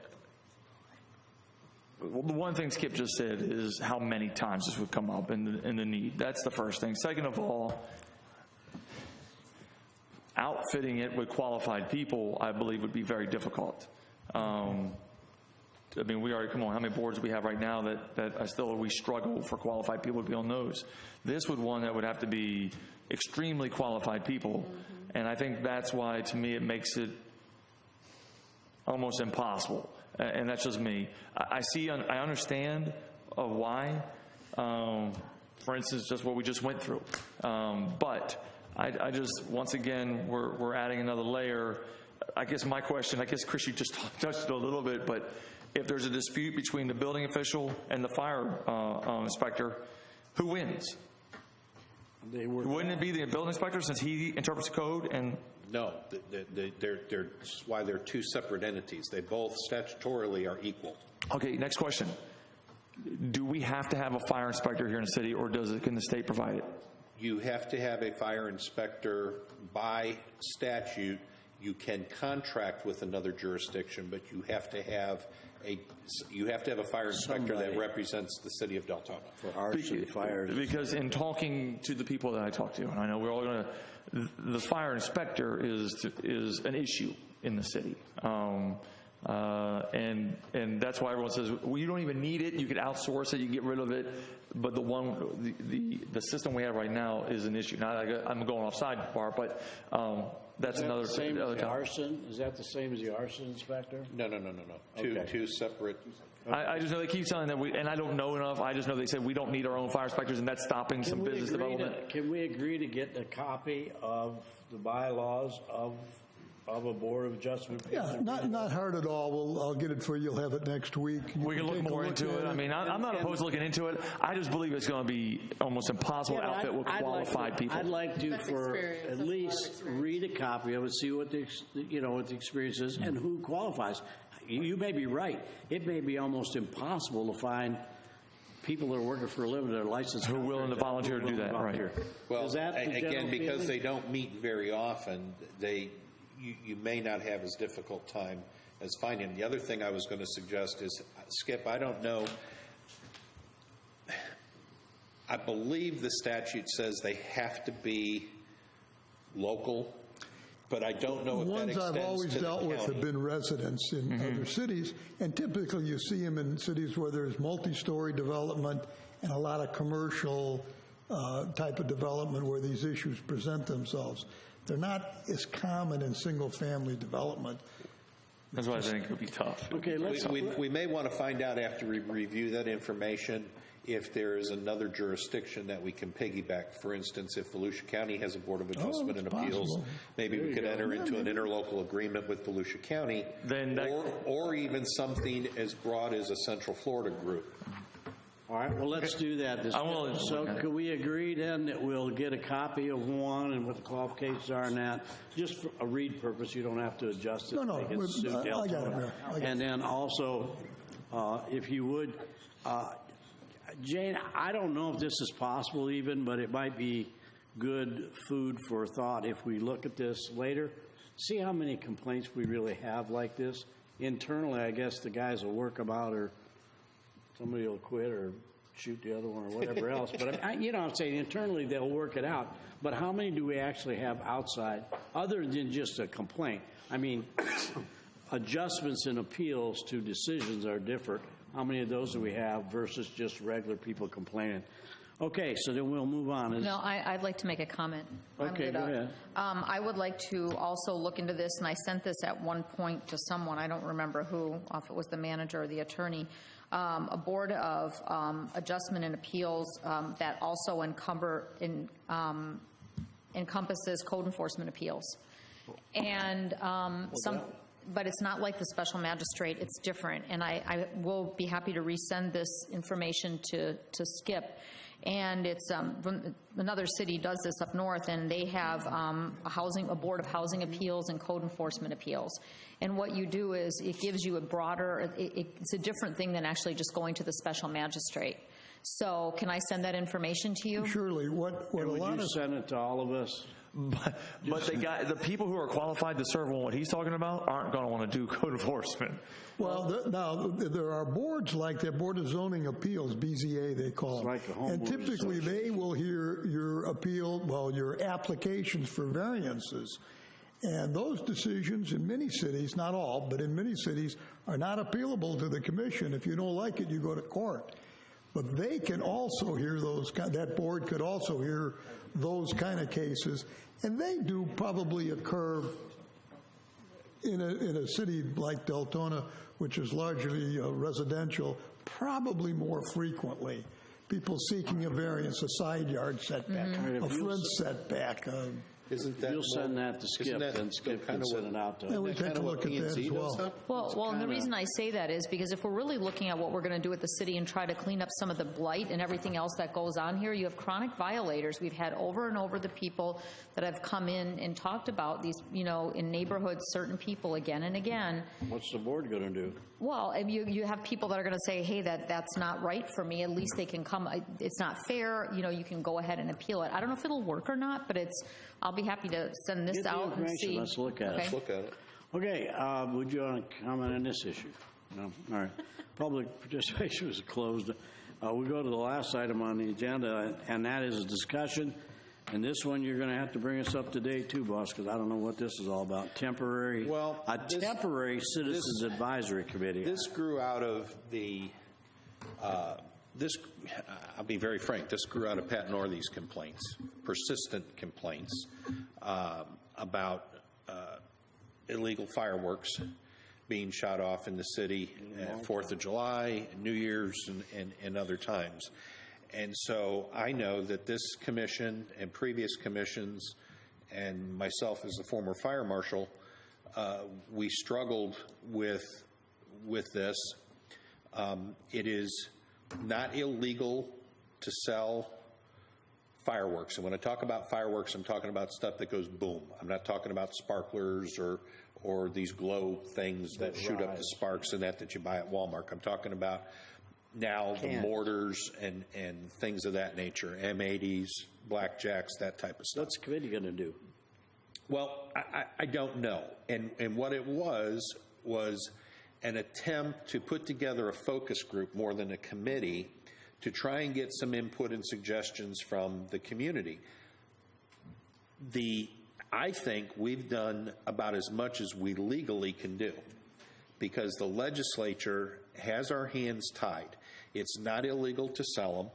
Well, the one thing Skip just said is how many times this would come up in the need. That's the first thing. Second of all, outfitting it with qualified people, I believe, would be very difficult. I mean, we already, come on, how many boards do we have right now that we struggle for qualified people to be on those? This would one that would have to be extremely qualified people. And I think that's why, to me, it makes it almost impossible. And that's just me. I understand why. For instance, just what we just went through. But I just, once again, we're adding another layer, I guess my question, I guess Chris, you just touched it a little bit, but if there's a dispute between the building official and the fire inspector, who wins? Wouldn't it be the building inspector since he interprets the code? And No, that's why they're two separate entities. They both statutorily are equal. Okay, next question. Do we have to have a fire inspector here in the city, or can the state provide it? You have to have a fire inspector by statute. You can contract with another jurisdiction, but you have to have a fire inspector that represents the city of Deltona. For arson, fires. Because in talking to the people that I talk to, and I know we're all going to, the fire inspector is an issue in the city. And that's why everyone says, well, you don't even need it. You could outsource it. You can get rid of it. But the system we have right now is an issue. Now I'm going off sidebar, but that's another. Is that the same as the arson? Is that the same as the arson inspector? No. Two separate. I just know they keep telling that and I don't know enough. I just know they said we don't need our own fire inspectors, and that's stopping some business development. Can we agree to get a copy of the bylaws of a Board of Adjustment? Yeah, not hard at all. I'll get it for you. You'll have it next week. We can look more into it. I mean, I'm not opposed to looking into it. I just believe it's going to be almost impossible to outfit with qualified people. I'd like to, for at least read a copy of it, see what the experience is and who qualifies. You may be right. It may be almost impossible to find people that are working for a living that are licensed. Who are willing to volunteer to do that, right? Well, again, because they don't meet very often, you may not have as difficult time as finding them. The other thing I was going to suggest is, Skip, I don't know. I believe the statute says they have to be local, but I don't know if that extends to the county. The ones I've always dealt with have been residents in other cities, and typically you see them in cities where there's multi-story development and a lot of commercial type of development where these issues present themselves. They're not as common in single-family development. That's why I think it would be tough. Okay, we may want to find out after we review that information if there is another jurisdiction that we can piggyback. For instance, if Volusia County has a Board of Adjustment and Appeals, maybe we could enter into an interlocal agreement with Volusia County, or even something as broad as a Central Florida group. All right, well, let's do that. So can we agree then that we'll get a copy of one and what the qualifications are in that? Just for a read purpose, you don't have to adjust it. No, I got it there. And then also, if you would, Jane, I don't know if this is possible even, but it might be good food for thought if we look at this later. See how many complaints we really have like this. Internally, I guess the guys will work them out, or somebody will quit or shoot the other one or whatever else. But I'm saying internally they'll work it out. But how many do we actually have outside other than just a complaint? I mean, adjustments and appeals to decisions are different. How many of those do we have versus just regular people complaining? Okay, so then we'll move on. No, I'd like to make a comment. Okay, go ahead. I would like to also look into this, and I sent this at one point to someone, I don't remember who, if it was the manager or the attorney, a board of adjustment and appeals that also encompasses code enforcement appeals. And but it's not like the special magistrate, it's different. And I will be happy to resend this information to Skip. And it's another city does this up north, and they have a board of housing appeals and code enforcement appeals. And what you do is it gives you a broader, it's a different thing than actually just going to the special magistrate. So can I send that information to you? Surely. Would you send it to all of us? But the people who are qualified to serve on what he's talking about aren't going to want to do code enforcement. Well, now there are boards like that, Board of Zoning Appeals, BZA they call it. And typically they will hear your your applications for variances. And those decisions in many cities, not all, but in many cities, are not appealable to the commission. If you don't like it, you go to court. But they can also hear that board could also hear those kind of cases. And they do probably occur in a city like Deltona, which is largely residential, probably more frequently. People seeking a variance, a side yard setback, a front setback. Isn't that You'll send that to isn't Skip, that then Skip can kinda send what- it out to Yeah, him. we Isn't take that a kinda look what at that P&Z as does, well. though? Well, and the reason I say that is because if we're really looking at what we're going to do with the city and try to clean up some of the blight and everything else that goes on here, you have chronic violators. We've had over and over the people that have come in and talked about these, in neighborhoods, certain people again and again. What's the board going to do? Well, and you have people that are going to say, hey, that's not right for me. At least they can come, it's not fair, you can go ahead and appeal it. I don't know if it'll work or not, but I'll be happy to send this Get the out and information. see. Let's look at it. Okay. Let's look at it. Okay, would you want to comment on this issue? No? All right. Public participation is closed. We go to the last item on the agenda, and that is a discussion. And this one, you're going to have to bring us up to date too, boss, because I don't know what this is all about. Temporary Citizens Advisory Committee. This grew out of the, I'll be very frank, this grew out of Pat Northey's complaints, persistent complaints about illegal fireworks being shot off in the city at 4th of July, New Year's, and other times. And so I know that this commission and previous commissions and myself as the former fire marshal, we struggled with this. It is not illegal to sell fireworks. And when I talk about fireworks, I'm talking about stuff that goes boom. I'm not talking about sparklers or these glow things that shoot up the sparks and that you buy at Walmart. I'm talking about now the mortars and things of that nature, M80s, blackjacks, that type of stuff. What's the committee going to do? Well, I don't know. And what it was an attempt to put together a focus group more than a committee to try and get some input and suggestions from the community. I think we've done about as much as we legally can do because the legislature has our hands tied. It's not illegal to sell them.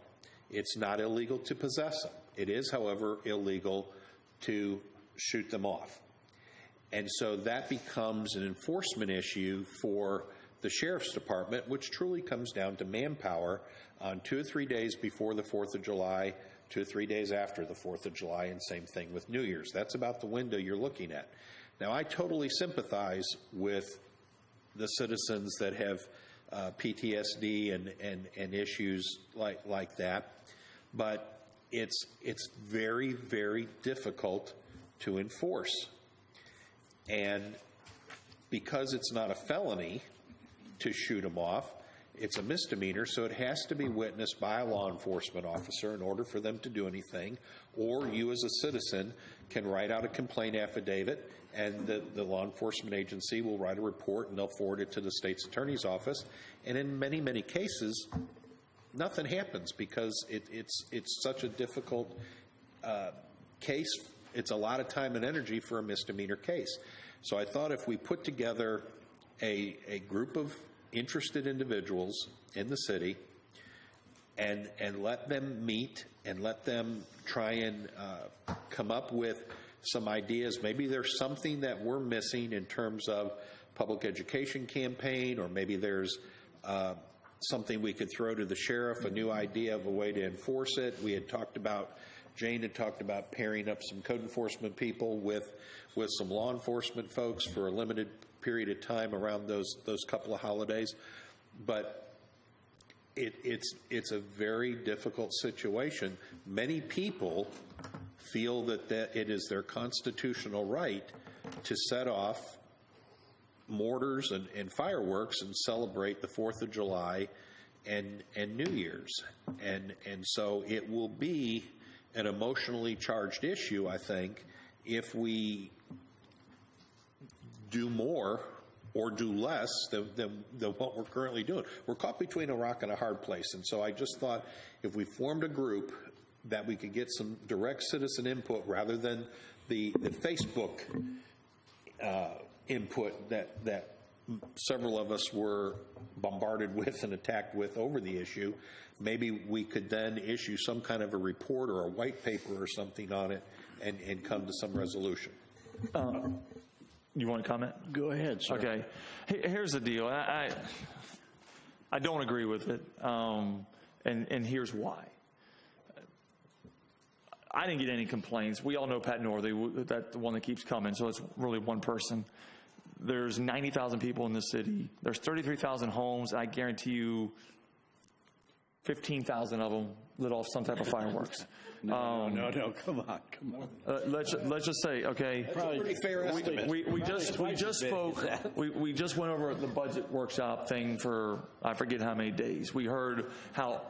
It's not illegal to possess them. It is, however, illegal to shoot them off. And so that becomes an enforcement issue for the sheriff's department, which truly comes down to manpower on 2 or 3 days before the 4th of July, 2 or 3 days after the 4th of July, and same thing with New Year's. That's about the window you're looking at. Now, I totally sympathize with the citizens that have PTSD and issues like that, but it's very, very difficult to enforce. And because it's not a felony to shoot them off, it's a misdemeanor, so it has to be witnessed by a law enforcement officer in order for them to do anything, or you as a citizen can write out a complaint affidavit, and the law enforcement agency will write a report, and they'll forward it to the state's attorney's office. And in many, many cases, nothing happens because it's such a difficult case. It's a lot of time and energy for a misdemeanor case. So I thought if we put together a group of interested individuals in the city and let them meet and let them try and come up with some ideas. Maybe there's something that we're missing in terms of public education campaign, or maybe there's something we could throw to the sheriff, a new idea of a way to enforce it. Jane had talked about pairing up some code enforcement people with some law enforcement folks for a limited period of time around those couple of holidays. But it's a very difficult situation. Many people feel that it is their constitutional right to set off mortars and fireworks and celebrate the 4th of July and New Year's. And so it will be an emotionally charged issue, I think, if we do more or do less than what we're currently doing. We're caught between a rock and a hard place. And so I just thought if we formed a group that we could get some direct citizen input rather than the Facebook input that several of us were bombarded with and attacked with over the issue, maybe we could then issue some kind of a report or a white paper or something on it and come to some resolution. You want to comment? Go ahead, sir. Okay. Here's the deal. I don't agree with it, and here's why. I didn't get any complaints. We all know Pat Northey, that the one that keeps coming, so it's really one person. There's 90,000 people in this city. There's 33,000 homes, and I guarantee you 15,000 of them lit off some type of fireworks. No, come on. Let's just say, okay. That's a pretty fair estimate. We just went over the budget workshop thing for I forget how many days. We heard how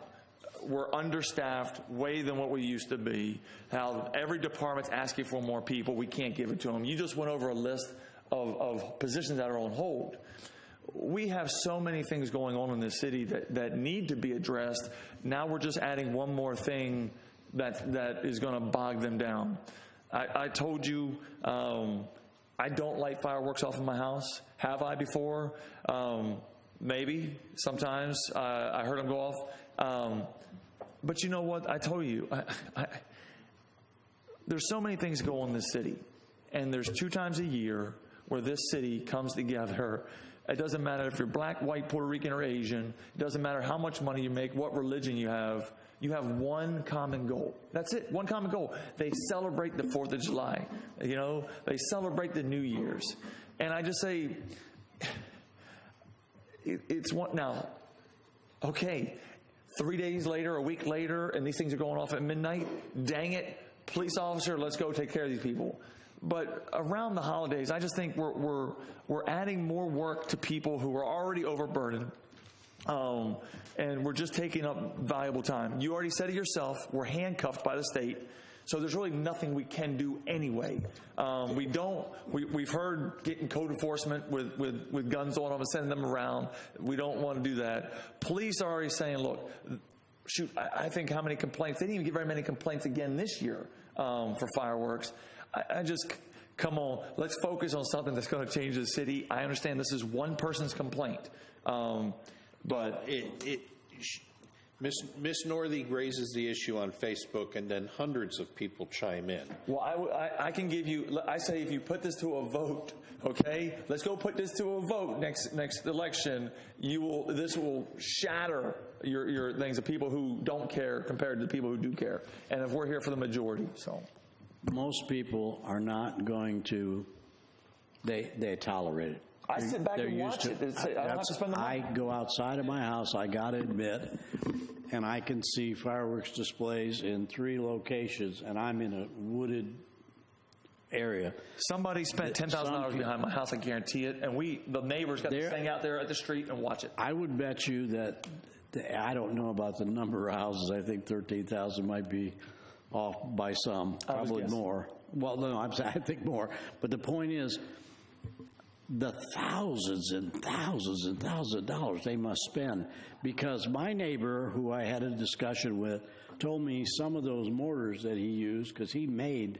we're understaffed way than what we used to be. How every department's asking for more people. We can't give it to them. You just went over a list of positions that are on hold. We have so many things going on in this city that need to be addressed. Now we're just adding one more thing that is going to bog them down. I told you I don't light fireworks off in my house. Have I before? Maybe. Sometimes. I heard them go off. But you know what? I told you. There's so many things go on in this city. And there's 2 times a year where this city comes together. It doesn't matter if you're black, white, Puerto Rican, or Asian. It doesn't matter how much money you make, what religion you have. You have one common goal. That's it, one common goal. They celebrate the 4th of July. You know, they celebrate the New Year's. And I just say, it's one, now, okay, 3 days later, a week later, and these things are going off at midnight, dang it, police officer, let's go take care of these people. But around the holidays, I just think we're adding more work to people who are already overburdened, and we're just taking up valuable time. You already said it yourself. We're handcuffed by the state, so there's really nothing we can do anyway. We've heard getting code enforcement with guns on them and sending them around. We don't want to do that. Police are already saying, look, shoot, I think how many complaints? They didn't even get very many complaints again this year for fireworks. I just, come on, let's focus on something that's going to change the city. I understand this is one person's complaint, but Ms. Northey raises the issue on Facebook, and then hundreds of people chime in. Well, I can give you, I say if you put this to a vote, okay, let's go put this to a vote next election, this will shatter your things of people who don't care compared to the people who do care. And if we're here for the majority, so. Most people are not going to, they tolerate it. I sit back and watch it. I don't have to spend the money. I go outside of my house, I got to admit, and I can see fireworks displays in 3 locations, and I'm in a wooded area. Somebody spent $10,000 behind my house, I guarantee it, and the neighbors got to hang out there at the street and watch it. I would bet you that, I don't know about the number of houses, I think 13,000 might be off by some, probably more. Well, no, I think more. But the point is, the thousands and thousands and thousands of dollars they must spend, because my neighbor, who I had a discussion with, told me some of those mortars that he used, because he made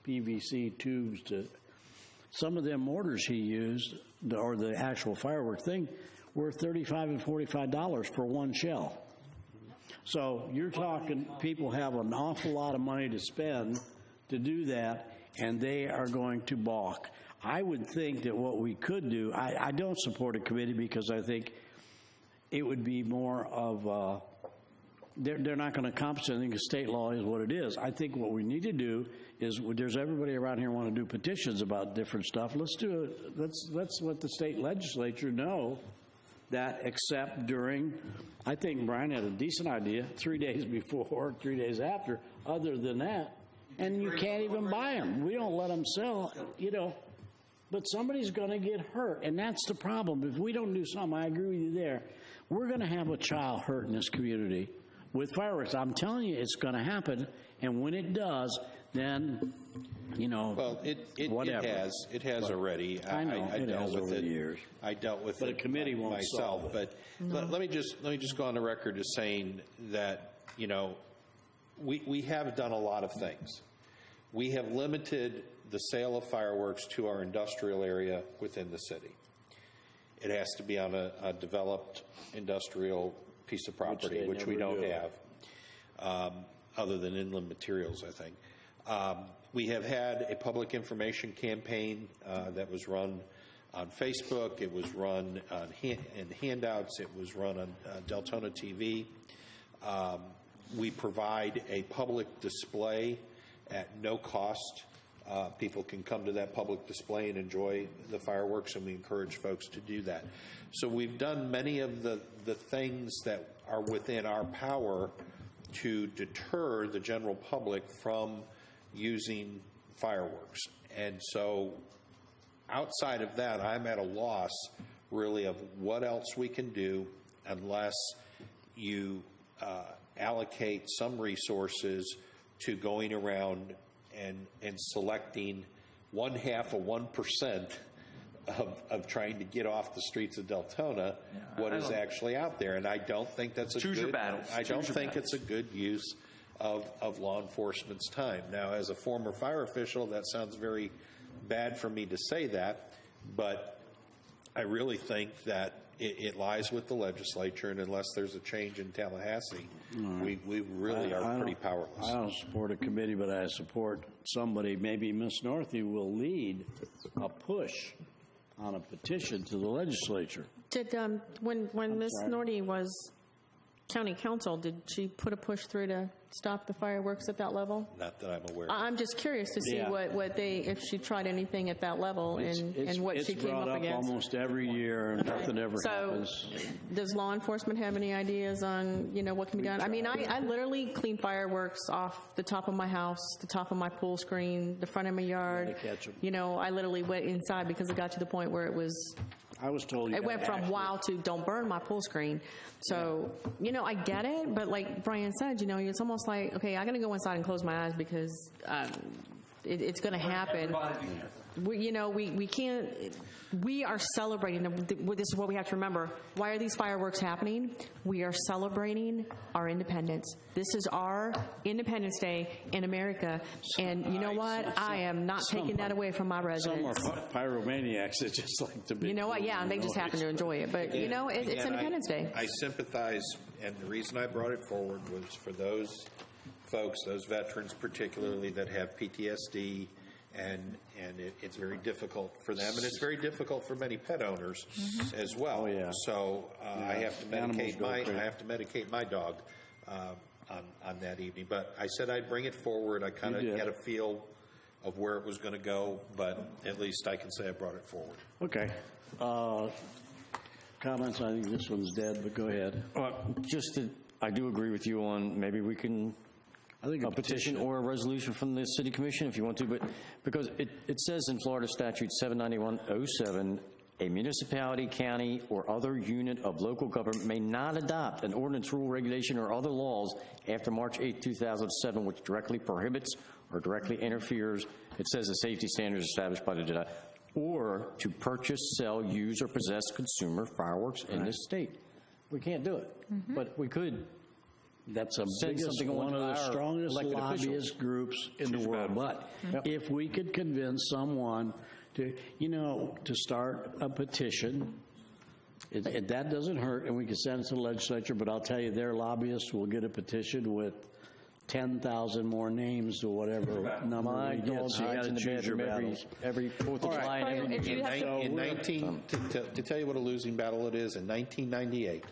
PVC tubes some of them mortars he used, or the actual firework thing, were $35 and $45 for one shell. So you're talking people have an awful lot of money to spend to do that, and they are going to balk. I would think that what we could do, I don't support a committee because I think it would be more of, they're not going to accomplish anything because state law is what it is. I think what we need to do is, there's everybody around here want to do petitions about different stuff. Let's do it. Let's let the state legislature know that except during, I think Brian had a decent idea, 3 days before, 3 days after. Other than that, and you can't even buy them. We don't let them sell, but somebody's going to get hurt, and that's the problem. If we don't do something, I agree with you there, we're going to have a child hurt in this community with fireworks. I'm telling you, it's going to happen, and when it does, then, well, whatever. It has already. I know it has over the years. I dealt with but it a committee won't myself. solve it. But let me just go on the record as saying that we have done a lot of things. We have limited the sale of fireworks to our industrial area within the city. It has to be on a developed industrial piece of property, which we don't have, other than inland materials, I think. We have had a public information campaign that was run on Facebook. It was run in handouts. It was run on Deltona TV. We provide a public display at no cost. People can come to that public display and enjoy the fireworks, and we encourage folks to do that. So we've done many of the things that are within our power to deter the general public from using fireworks. And so outside of that, I'm at a loss really of what else we can do unless you allocate some resources to going around and selecting 0.5% of trying to get off the streets of Deltona what is actually out there. And I don't think that's a Choose your battles. I don't Choose your think battles. it's a good use of law enforcement's time. Now, as a former fire official, that sounds very bad for me to say that, but I really think that it lies with the legislature, and unless there's a change in Tallahassee, we really are pretty powerless. I don't support a committee, but I support somebody. Maybe Ms. Northey will lead a push on a petition to the legislature. Did, when Ms. Nordy was county council, did she put a push through to stop the fireworks at that level? Not that I'm aware of. I'm just curious to see Yeah. what they, if she tried anything at that level and what she came up It's brought up against. almost every year, and nothing ever So, happens. does law enforcement have any ideas on, what can be done? I mean, I literally clean fireworks off the top of my house, the top of my pool screen, the front of my yard. Gotta catch 'em. I literally went inside because it got to the point where it was, I was told you it went gotta from actually- wow to don't burn my pool screen. So, I get it, but like Brian said, it's almost like, okay, I got to go inside and close my eyes because it's going to happen. We can't, we are celebrating, this is what we have to remember. Why are these fireworks happening? We are celebrating our independence. This is our Independence Day in America. And you know what? I am not taking that away from my Some residents. are pyromaniacs that just like to be. You know what? Yeah, and they just happen to enjoy it. But, it's Again, Independence Day. I sympathize, and the reason I brought it forward was for those folks, those veterans particularly, that have PTSD, and it's very difficult for them, and it's very difficult for many pet owners as well. Oh, yeah. So I have to Animals go crazy. medicate my dog on that evening. But I said I'd bring it forward. I kind of You did. had a feel of where it was going to go, but at least I can say I brought it forward. Okay. Comments? I think this one's dead, but go ahead. I do agree with you on maybe we can I think a petition or a resolution from the city commission if you want to, but because it says in Florida statute 79107, a municipality, county, or other unit of local government may not adopt an ordinance, rule, regulation, or other laws after March 8, 2007, which directly prohibits or directly interferes, it says the safety standards established by the or to purchase, sell, use, or possess consumer fireworks in this state. We can't do it, but we could. That's the Send biggest, something on one of to the our strongest elected lobbyist officials. groups in the world. But if we could convince someone to, to start a petition, that doesn't hurt, and we can send it to the legislature, but I'll tell you, their lobbyists will get a petition with 10,000 more names or whatever number My we get. dog So you hides got in to the choose your bedroom battles. every 4th of All right. July. and every If you New have Year. To tell you what a losing battle it is, in 1998,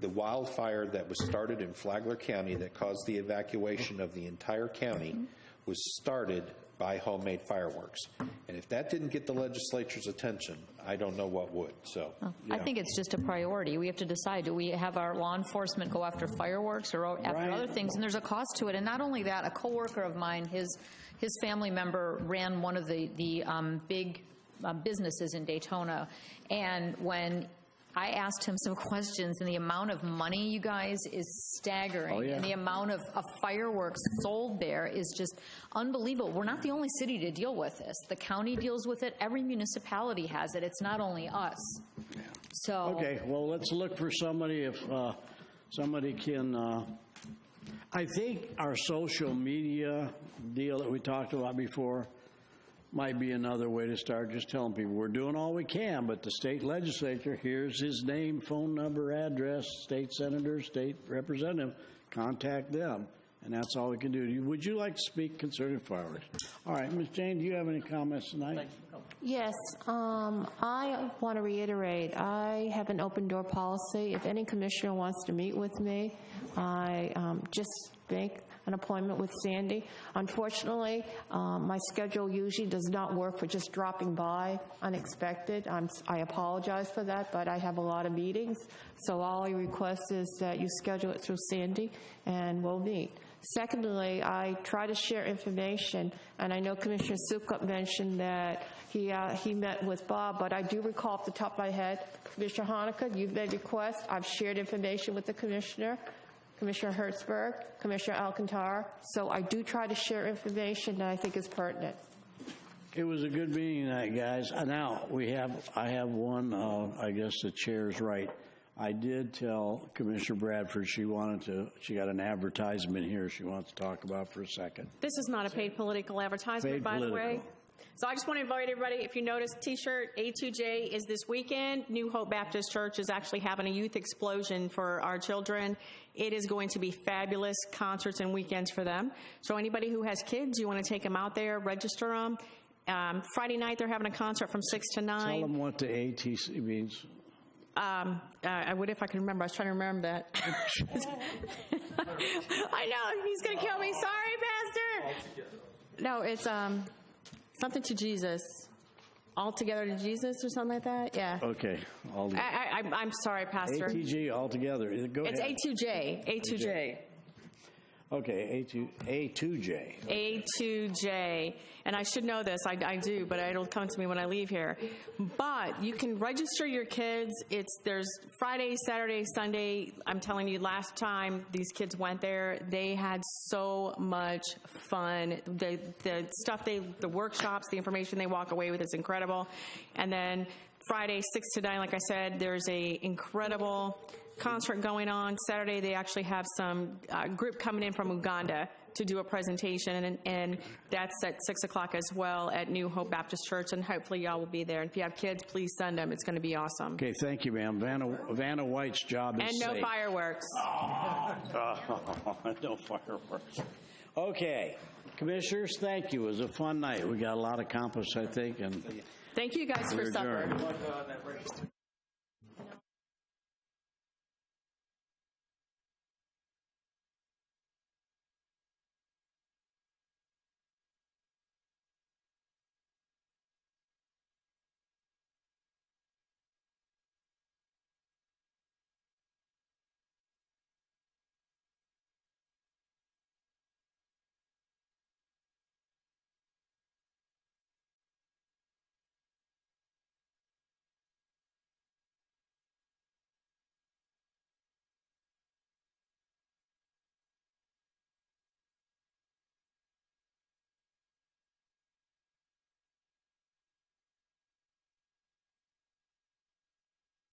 the wildfire that was started in Flagler County that caused the evacuation of the entire county was started by homemade fireworks. And if that didn't get the legislature's attention, I don't know what would. So, I think it's just a priority. We have to decide, do we have our law enforcement go after fireworks or after Right. other things? And there's a cost to it. And not only that, a coworker of mine, his family member ran one of the big businesses in Daytona. And when I asked him some questions, and the amount of money, you guys, is staggering. Oh, yeah. And the amount of fireworks sold there is just unbelievable. We're not the only city to deal with this. The county deals with it. Every municipality has it. It's not only us. So. Okay, well, let's look for somebody if somebody can. I think our social media deal that we talked about before might be another way to start, just telling people we're doing all we can, but the state legislature, here's his name, phone number, address, state senator, state representative, contact them. And that's all we can do. Would you like to speak concerning fireworks? All right, Ms. Jane, do you have any comments tonight? Yes, I want to reiterate, I have an open door policy. If any commissioner wants to meet with me, I just make an appointment with Sandy. Unfortunately, my schedule usually does not work for just dropping by unexpected. I apologize for that, but I have a lot of meetings. So all I request is that you schedule it through Sandy, and we'll meet. Secondly, I try to share information, and I know Commissioner Sukup mentioned that he met with Bob, but I do recall off the top of my head, Commissioner Hanukkah, you've made requests. I've shared information with the Commissioner, Commissioner Hertzberg, Commissioner Alcantara, so I do try to share information that I think is pertinent. It was a good meeting tonight, guys. Now, I have one, I guess the chair's right. I did tell Commissioner Bradford she got an advertisement here she wants to talk about for a second. This is not a paid political advertisement, by the way. So I just want to invite everybody, if you notice, T-shirt, A2J is this weekend. New Hope Baptist Church is actually having a youth explosion for our children. It is going to be fabulous concerts and weekends for them. So anybody who has kids, you want to take them out there, register them. Friday night, they're having a concert from 6 to 9. Tell them what the ATC means. I would if I could remember. I was trying to remember that. I know, he's going to kill me. Sorry, Pastor. No, it's something to Jesus. All together to Jesus or something like that? Yeah. Okay. I'm sorry, Pastor. ATG all together. Go ahead. It's A2J. A2J. Okay, A2J. A2J. And I should know this, I do, but it'll come to me when I leave here. But you can register your kids. There's Friday, Saturday, Sunday. I'm telling you, last time these kids went there, they had so much fun. The stuff, the workshops, the information they walk away with is incredible. And then Friday, 6 to 9, like I said, there's a incredible concert going on. Saturday, they actually have some group coming in from Uganda to do a presentation, and that's at 6 o'clock as well at New Hope Baptist Church, and hopefully y'all will be there. And if you have kids, please send them. It's going to be awesome. Okay, thank you, ma'am. Vanna White's job is and no safe. Fireworks. No fireworks. Okay, commissioners, thank you. It was a fun night. We got a lot accomplished, I think, and thank you guys for supper.